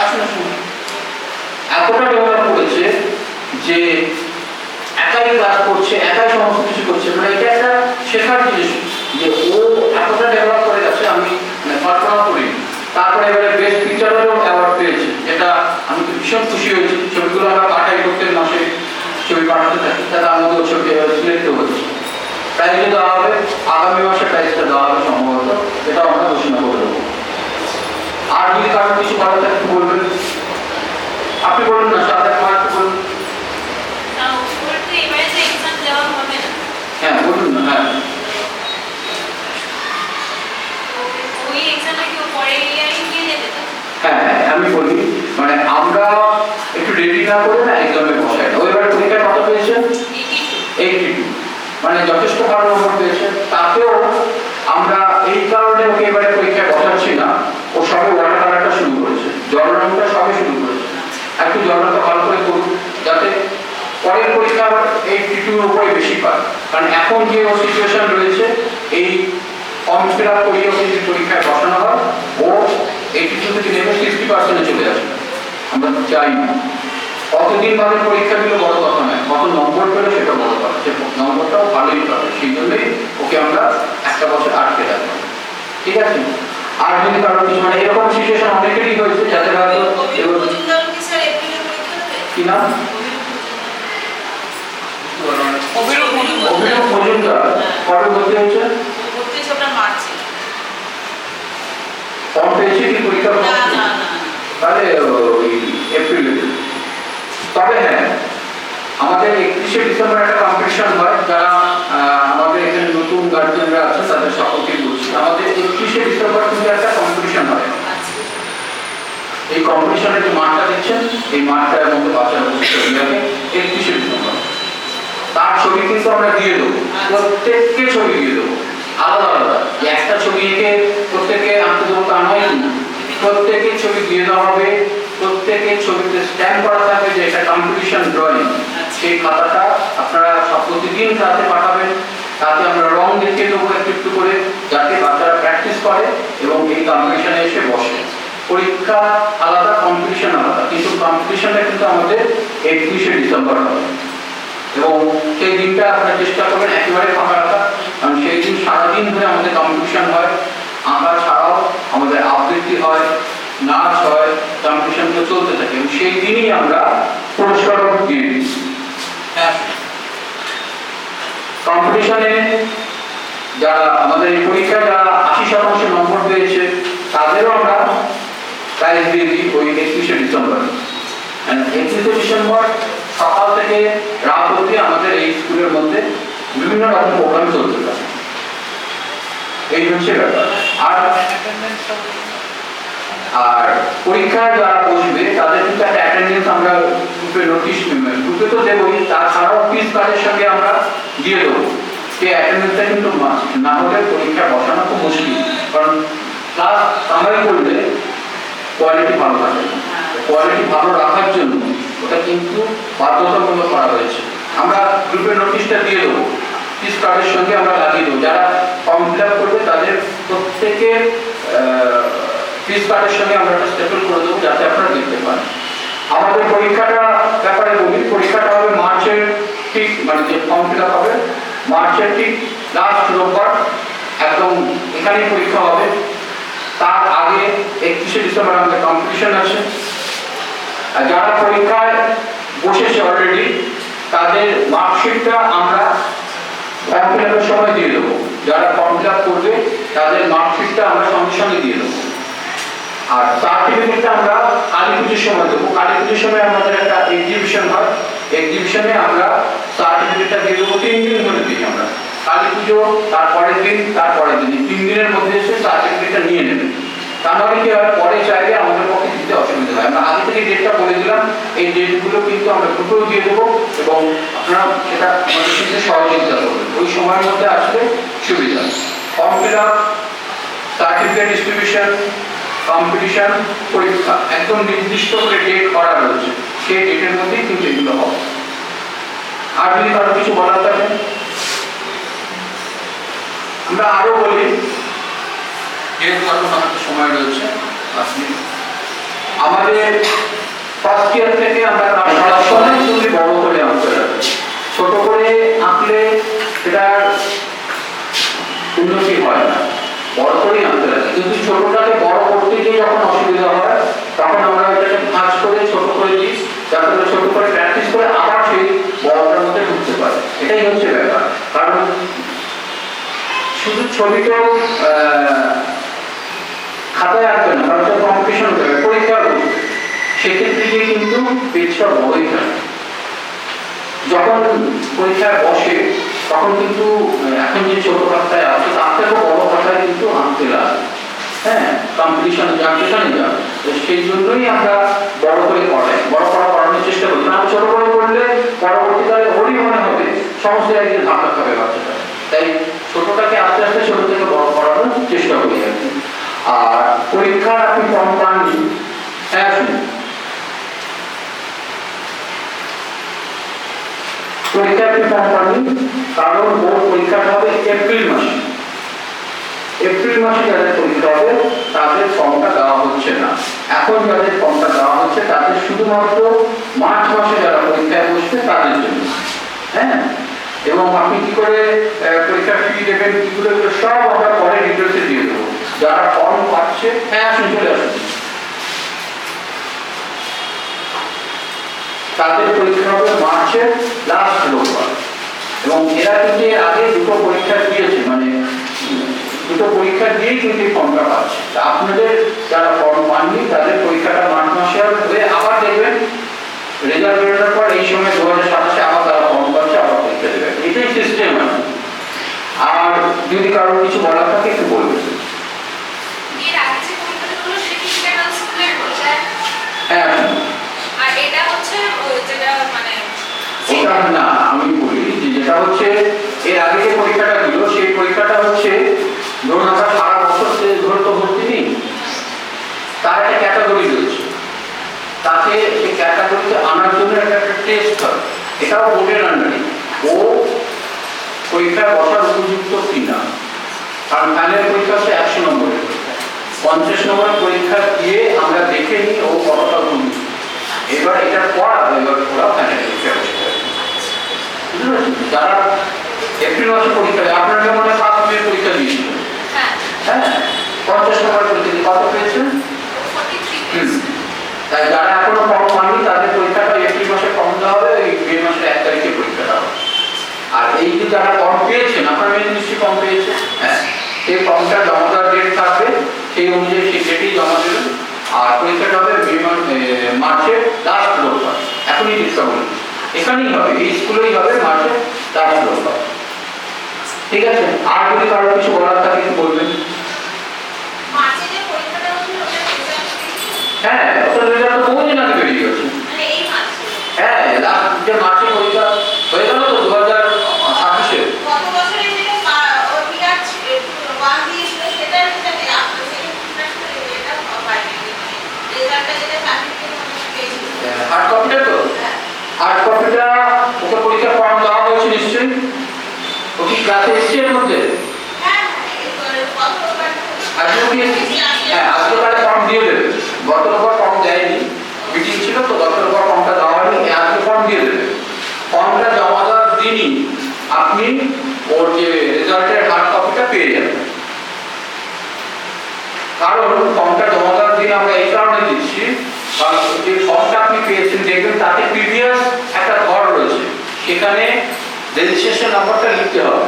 আসুন আসুন, এতটা ডেভেলপ করেছে যে একাই ক্লাস করছে, একাই সমস্ত কিছু করছে। মানে এটা একটা শেখার জিনিস যে ও এতটা ডেভেলপ করে গেছে, আমি মানে কল্পনা করি। তারপরে এবারে বেস্ট পিকচারেরও অ্যাওয়ার্ড পেয়েছে, যেটা আমি তো ভীষণ খুশি হয়েছি। ছবিগুলো আমরা পাঠাই, প্রত্যেক মাসে ছবি পাঠাতে থাকি, তার মধ্যে ছবি সিলেক্ট হচ্ছে। প্রাইজও দেওয়া হবে, আগামী মাসে প্রাইজটা দেওয়া হবে সম্ভবত, এটা আমরা ঘোষণা করে দেবো। আর যদি কারো কিছু বলার থাকে একটু বলবেন, আপনি বলুন না, সাথে আমার একটু বলুন। হ্যাঁ বলুন না। হ্যাঁ, হ্যাঁ আমি বলি, মানে আমরা একটু রেডি না করে না এক্সামে বসাই না। ওইবার পরীক্ষায় কত পেয়েছেন? মানে যথেষ্ট ভালো নম্বর পেয়েছে, তাতেও আমরা এই কারণে ওকে এবারে পরীক্ষায় বসাচ্ছি না। ও সবে ওয়াটার কালারটা শুরু করেছে, জলরঙটা সবে শুরু করেছে, একটু জলরঙটা ভালো করে করুক যাতে পরের পরীক্ষা 82 উপরে বেশি পায়। কারণ এখন যে ও সিচুয়েশন রয়েছে, এই ফর্ম ফিল আপ করিয়ে ওকে যদি পরীক্ষায় বসানো হয়, ও 82 থেকে নেমে 60% চলে আসবে। আমরা চাই না। কতদিন বাদে পরীক্ষা দিলে বড় কথা নয়, কত নম্বর পেলে সেটা বড় কথা, সে নম্বরটাও ভালোই পাবে। সেই জন্যই ওকে আমরা একটা বছর আটকে রাখবো, ঠিক আছে? আর যদি কারো কিছু মানে এরকম সিচুয়েশন অনেকেরই হয়েছে যাদের হয়তো কি নাম অভিরূপ মজুমদার কবে ভর্তি হয়েছে? ফর্ম পেয়েছে কি পরীক্ষা? তাহলে ওই এপ্রিলে। তবে হ্যাঁ, আমাদের 31শে ডিসেম্বর একটা কম্পিটিশন হয়, যারা আমাদের এখানে নতুন গার্জিয়ানরা আছেন তাদের সকলকে বলছি, আমাদের 31শে ডিসেম্বর কিন্তু একটা কম্পিটিশন হয়। এই কম্পিটিশনের যে মাঠটা দিচ্ছেন, এই মাঠটার মধ্যে বাচ্চারা বসে ছবি আঁকে 31শে ডিসেম্বর। তার ছবি কিন্তু আমরা দিয়ে দেবো, প্রত্যেককে ছবি দিয়ে দেবো আলাদা আলাদা। একটা ছবি এঁকে প্রত্যেকে আঁকতে দেবো তা নয়, কিন্তু প্রত্যেকের ছবি দিয়ে দেওয়া হবে, প্রত্যেকের ছবিতে স্ট্যাম্প করা থাকবে যে এটা কম্পিটিশন ড্রয়িং। সেই খাতাটা আপনারা প্রতিদিন রাতে পাঠাবেন, তাতে আমরা রং দেখিয়ে দেবো একটু একটু করে, যাতে বাচ্চারা প্র্যাকটিস করে এবং এই কম্পিটিশনে এসে বসে। পরীক্ষা আলাদা, কম্পিটিশন আলাদা, কিন্তু কম্পিটিশনটা কিন্তু আমাদের 31শে ডিসেম্বর হবে। এবং সেই দিনটা আপনারা চেষ্টা করবেন একেবারে ফাঁকা রাখা, কারণ সেই দিন সারাদিন ধরে আমাদের কম্পিটিশন হয়। আঁকা ছাড়াও আমাদের আবৃত্তি হয়, নাচ হয়, কম্পিটিশনগুলো চলতে থাকে এবং সেই দিনই আমরা পুরস্কারও দিয়ে দিই। কম্পিটিশনে যারা আমাদের এই পরীক্ষায় যারা 80% নম্বর পেয়েছে তাদেরও আমরা প্রাইজ দিয়ে দিই ওই 31শে ডিসেম্বর। 31শে ডিসেম্বর সকাল থেকে রাত অবধি আমাদের এই স্কুলের মধ্যে বিভিন্ন রকম প্রোগ্রাম চলতে থাকে। এই হচ্ছে ব্যাপার। আর পরীক্ষায় যারা বসবে তাদের কিন্তু একটা অ্যাটেন্ডেন্স আমরা গ্রুপে নোটিশ, গ্রুপে তো দেবই, তাছাড়াও ফিস কার্ডের সঙ্গে আমরা দিয়ে দেবো। সেই অ্যাটেন্ডেন্সটা কিন্তু না হলে পরীক্ষা বসানো খুব মুশকিল, কারণ ক্লাস কামাই করলে কোয়ালিটি ভালো থাকে না। কোয়ালিটি ভালো রাখার জন্য ওটা কিন্তু বাধ্যতামূলক করা হয়েছে। আমরা গ্রুপের নোটিশটা দিয়ে দেবো, ফিস কার্ডের সঙ্গে আমরা লাগিয়ে দেবো। যারা ফর্ম ফিল আপ করবে তাদের প্রত্যেকের ফিস কার্ডের সঙ্গে আমরা একটা স্টেপল করে দেবো, যাতে আপনারা দেখতে পান। আমাদের পরীক্ষাটা ব্যাপারে বলি, পরীক্ষাটা হবে মার্চের ঠিক, মানে যে ফর্ম ফিল আপ হবে মার্চের ঠিক লাস্ট রোববার, একদম এখানেই পরীক্ষা হবে। তার আগে 31শে ডিসেম্বর আমাদের কম্পিটিশন আছে। আর যারা পরীক্ষায় বসেছে অলরেডি তাদের মার্কশিটটা আমরা ফর্ম ফিল আপের সময় দিয়ে দেবো। যারা ফর্ম ফিল আপ করবে তাদের মার্কশিটটা আমরা সঙ্গে সঙ্গে দিয়ে দেবো। আর সার্টিফিকেটটা আমরা কালী পুজোর সময় দেবো। কালী পুজোর সময় আমাদের একটা এক্সিবিশন হয়, এক্সিবিশনে আমরা সার্টিফিকেটটা দিয়ে দেবো। 3 দিন ধরে দিই আমরা, কালী পুজো, তারপরের দিন, তারপরের দিন, 3 দিনের মধ্যে এসে সার্টিফিকেটটা নিয়ে নেবেন। তাহলে কি হয়, পরে চাইলে আমাদের পক্ষে দিতে অসুবিধা হয়। আমরা আগে থেকে ডেটটা বলে দিলাম, এই ডেটগুলো কিন্তু আমরা গ্রুপেও দিয়ে দেবো এবং আপনারা সেটা আমাদের সাথে সহযোগিতা করবেন। ওই সময়ের মধ্যে আসলে সুবিধা। Form fill up, certificate distribution, competition, পরীক্ষা একদম নির্দিষ্ট করে ডেট করা রয়েছে, সেই ডেটের মধ্যেই কিন্তু এগুলো হবে। আর যদি কারো কিছু বলার থাকে আমরা আরো বলি, যেহেতু এখন আমাদের সময় রয়েছে। আমাদের ফার্স্ট ইয়ার থেকে আমরা সবসময় যদি বড় করে আঁকতে হবে, ছোট করে আঁকলে সেটার উন্নতি হয় না, বড় করেই আনতে লাগে। কিন্তু ছোটটাকে বড় করতে গিয়ে যখন অসুবিধা হয় তখন আমরা এটাকে ভাঁজ করে ছোট করে দিই, যাতে করে ছোট করে প্র্যাকটিস করে আবার সেই বড়টার মধ্যে ঢুকতে পারে। এটাই হচ্ছে ব্যাপার। কারণ শুধু ছবিটা খাতায় আঁকবে না, কারণ কম্পিটিশন করবে, পরীক্ষা করবে, সেক্ষেত্রে গিয়ে কিন্তু পেজটা বড়ই থাকে। যখন পরীক্ষায় বসে তখন কিন্তু এখন যে ছোট খাতায় আছে তার থেকেও বড় খাতায় কিন্তু আনতে লাগে। হ্যাঁ, কম্পিটিশনে যাক, যেখানে যাক, সেই জন্যই আমরা বড় করে করাই, বড় করানোর চেষ্টা করি। না ছোট করে করলে পরবর্তীকালে ওরই মনে হবে সমস্ত একদিন ধাক্কা খাবে বাচ্চাটা। তাই ছোটটাকে আস্তে আস্তে ছোট থেকে বড় করানোর চেষ্টা করি আর কি। আর পরীক্ষার আপনি ফর্ম পাননি, হ্যাঁ শুনুন, পরীক্ষার আপনি ফর্ম পাননি কারণ বোর্ড পরীক্ষাটা হবে এপ্রিল মাসে। এপ্রিল মাসে যাদের পরীক্ষা হবে তাদের ফর্মটা দেওয়া হচ্ছে না। এখন যাদের ফর্মটা দেওয়া হচ্ছে তাদের শুধুমাত্র মার্চ মাসে যারা পরীক্ষায় বসবে তাদের জন্য। হ্যাঁ, এবং আপনি কি করে পরীক্ষার ফি দেবেন, কি করে, সব আমরা পরে ডিটেলসে দিয়ে দেবো। যারা ফর্ম পাচ্ছে, হ্যাঁ আসুন, চলে আসুন, তাদের পরীক্ষা হবে মার্চের লাস্ট রোববার। এবং এরা কিন্তু আগে দুটো পরীক্ষা দিয়েছে, মানে দুটো পরীক্ষা দিয়েই কিন্তু ফর্মটা পাচ্ছে। আপনাদের যারা ফর্ম পাননি তাদের পরীক্ষাটা মার্চ মাসে হয়ে আবার দেখবেন রেজাল্ট বেরোনোর পর এই সময় 2027-এ আবার তারা ফর্ম পাচ্ছে, আবার পরীক্ষা দেবে। এটাই সিস্টেম আছে। আর যদি কারোর কিছু বলার থাকে একটু বলবেন। এর আগে যে পরীক্ষাটা হলো সেটা সেন্ট্রাল স্কুলের হচ্ছে, হ্যাঁ, আর এটা হচ্ছে যেটা মানে ওটা না, আমি বলি যে যেটা হচ্ছে এর আগে যে পরীক্ষাটা দিল সেই পরীক্ষাটা হচ্ছে ধরুন আমরা সারা বছর ধরে তো ভর্তি নেই, তার একটা ক্যাটাগরি রয়েছে, তাকে সেই ক্যাটাগরিতে আনার জন্য একটা টেস্ট হয়। এটাও বোর্ডের আন্ডারে ও পরীক্ষায় বসার উপযুক্ত কিনা। কারণ ফাইনাল পরীক্ষা হচ্ছে 100 নম্বরের পরীক্ষা, 50 নম্বরের পরীক্ষা দিয়ে আমরা দেখে নিই ও কতটা উপযুক্ত। এবার এটার পর এবার ওরা ফাইনাল পরীক্ষা বসতে হবে। যারা এপ্রিল মাসে পরীক্ষা দেয়, আপনারা মানে 7 মে পরীক্ষা দিয়েছিল, হ্যাঁ হ্যাঁ 50 নম্বরের পরীক্ষা দিয়ে কত পেয়েছেন? 43 তাই যারা এখনো ফর্ম পাননি তাদের পরীক্ষাটা এপ্রিল মাসে ফর্ম দেওয়া হবে, ওই মে মাসের 1 তারিখে পরীক্ষাটা হবে। আর এই যে যারা ফর্ম পেয়েছেন, আপনারা নিশ্চয়ই ফর্ম পেয়েছেন, হ্যাঁ, সেই ফর্মটা জমা দেওয়ার ডেট থাকবে, সেই অনুযায়ী সেই ডেটেই জমা দেবেন। আর পরীক্ষাটা হবে মার্চের লাস্ট রোববার। এখনই ডিসকাস বলি, এখানেই হবে, এই স্কুলেই হবে মার্চের লাস্ট রোববার। ঠিক আছে, আর যদি কারো কিছু বলার থাকে একটু বলবেন। মার্চে যে পরীক্ষাটা হচ্ছিল ওটা রেজাল্ট হ্যাঁ, ওটা রেজাল্ট তো বহুদিন আগে বেরিয়ে গেছে। মানে এই মাসে হ্যাঁ, লাস্ট যে মার্চে পরীক্ষা হয়ে গেল তো 2026-এ। গত বছরে যে বিরাট ওয়ান দিয়েছিল সেটার সাথে আপনার থেকে এটা পাইনি, রেজাল্টটা যেটা সার্টিফিকেট পেয়েছিল হার্ড কপিটা তো, হার্ড কপিটা ওকে পরীক্ষা ফর্ম দেওয়া হয়েছে নিশ্চয়ই, ও কি ক্লাসে এসছে এর মধ্যে? হ্যাঁ কত আজকে কি, হ্যাঁ আজকে তাহলে ফর্ম দিয়ে দেবে। গত রোববার ফর্ম দেয়নি, মিটিং ছিল তো, গত রোববার ফর্মটা দেওয়া হয়নি, আজকে ফর্ম দিয়ে দেবে। ফর্মটা জমা দেওয়ার দিনই আপনি ওর যে রেজাল্টের হার্ড কপিটা পেয়ে যাবেন। কারণ ফর্মটা জমা দেওয়ার দিন আমরা এই কারণে দিচ্ছি, কারণ যে ফর্মটা আপনি পেয়েছেন দেখবেন তাতে প্রিভিয়াস একটা ঘর রয়েছে, সেখানে রেজিস্ট্রেশন নম্বরটা লিখতে হবে।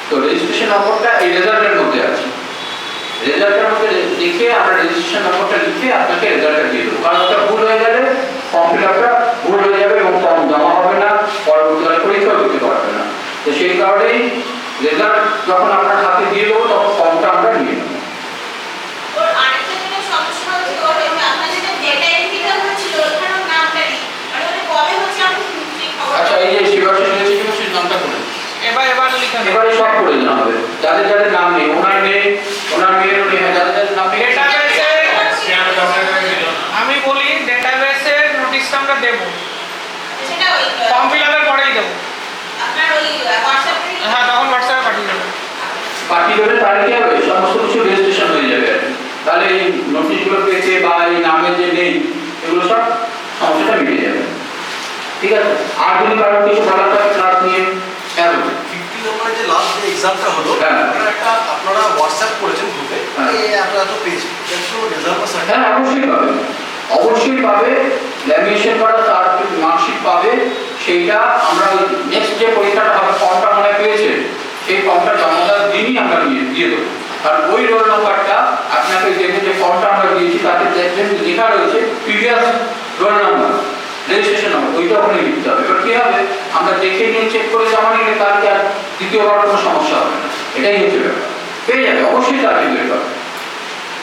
তো রেজিস্ট্রেশন নম্বরটা এই রেজাল্টের মধ্যে আছে, রেজাল্টের মধ্যে লিখে আমরা রেজিস্ট্রেশন নম্বরটা লিখে আপনাকে রেজাল্টটা দিয়ে দেবো। কারণ ওটা ভুল হয়ে গেলে ফর্ম ফিল আপটা ভুল হয়ে যাবে এবং ফর্ম জমা হবে না, পরবর্তীকালে পরীক্ষাও দিতে পারবে না। তো সেই কারণেই রেজাল্ট যখন আপনার হাতে দিয়ে দেবো তখন ফর্মটা আমরা নিয়ে নেবো। ওর আরেকটা যেটা সমস্যা হচ্ছে ওর ওই আপনাদের যে ডেটা এন্ট্রিটা হচ্ছিল ওখানেও নামটা নেই, মানে ওটা কবে হচ্ছে আমি ঠিক খবর। আচ্ছা, এই যে শিবাশী সেই নামটা করে এবার লিখে নেব। এবারে সব করে দেওয়া হবে, যাদের যাদের নাম নেই, ওনার নেই, ওনার মেয়েরও নেই, যাদের যাদের নাম নেই। আমি বলি ডেটাবেসের নোটিশটা আমরা দেবো, সেটা ওই ফর্ম ফিল আপের পরেই দেবো। আপনার ওই হোয়াটসঅ্যাপে হ্যাঁ, তখন হোয়াটসঅ্যাপে পাঠিয়ে দেবো। পাঠিয়ে দেবে, তাহলে কি হবে সমস্ত কিছু রেজিস্ট্রেশন হয়ে যাবে আর কি। তাহলে এই নোটিশগুলো পেয়েছে বা এই নামে যে নেই এগুলো সব সমস্যাটা মিটে যাবে। ঠিক আছে, আর যদি কারো কিছু বলার থাকে ক্লাস নিয়ে, হ্যাঁ 50 নম্বরের যে লাস্ট যে এক্সামটা হলো, হ্যাঁ। ওটা একটা আপনারা হোয়াটসঅ্যাপ করেছেন গ্রুপে, হ্যাঁ। এই আপনারা তো পেয়েছি একটু রেজাল্ট বা হ্যাঁ অবশ্যই পাবে, অবশ্যই পাবে, ল্যামিনেশন করা তার মার্কশিট পাবে। সেইটা আমরা ওই নেক্সট যে পরীক্ষাটা হবে ফর্মটা মনে পেয়েছে, সেই ফর্মটা জমা দেওয়ার দিনই আমরা দিয়ে দেবো। কারণ ওই রোল নাম্বারটা আপনাকে দেখবেন যে ফর্মটা আমরা দিয়েছি তাতে দেখবেন লেখা রয়েছে previous roll number, registration number, ওইটা ওখানে লিখতে হবে। এবার কি হবে, আমরা দেখে নিয়ে চেক করে জমা নিলে তার আর দ্বিতীয়বার কোনো সমস্যা হবে না। এটাই হচ্ছে ব্যাপার, পেয়ে যাবে অবশ্যই তার বের পাবে।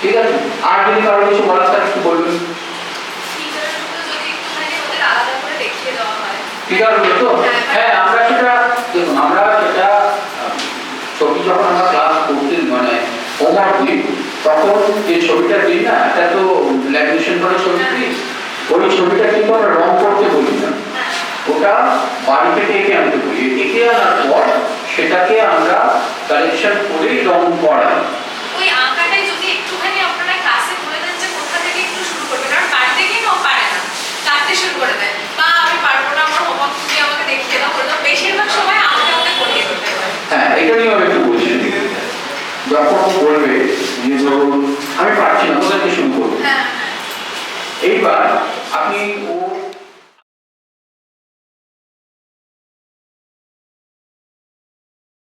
ঠিক আছে, আর যদি কারো কিছু বলার থাকে একটু বলবেন। টিচারগুলো যদি একটুখানি ওদের আলাদা করে দেখিয়ে দেওয়া হয়। ফিগারগুলো তো, হ্যাঁ আমরা সেটা তখন যে ছবিটা দিই না, এটা তো ল্যামিনেশন করা ছবি দিই, ওই ছবিটা কিন্তু আমরা রং করতে বলি না, ওটা বাড়ি থেকে এঁকে আনতে বলি। এঁকে আনার পর সেটাকে আমরা কালেকশন করেই রং করাই। ওই আঁকাটাই যদি একটুখানি আপনারা ক্লাসে বলে দেন যে কোথা থেকে একটু শুরু করবে, কারণ বাড়ি থেকেই না পারে না, কাটতে শুরু করে দেয়, বা আমি পারবো না, আমার হোমওয়ার্ক তুমি আমাকে দেখিয়ে দাও করে দাও, বেশিরভাগ সময় আমাকে করিয়ে দিতে হয়। হ্যাঁ, এটা নিয়ে আমি একটু বলছি। যখন বলবে যে ধরুন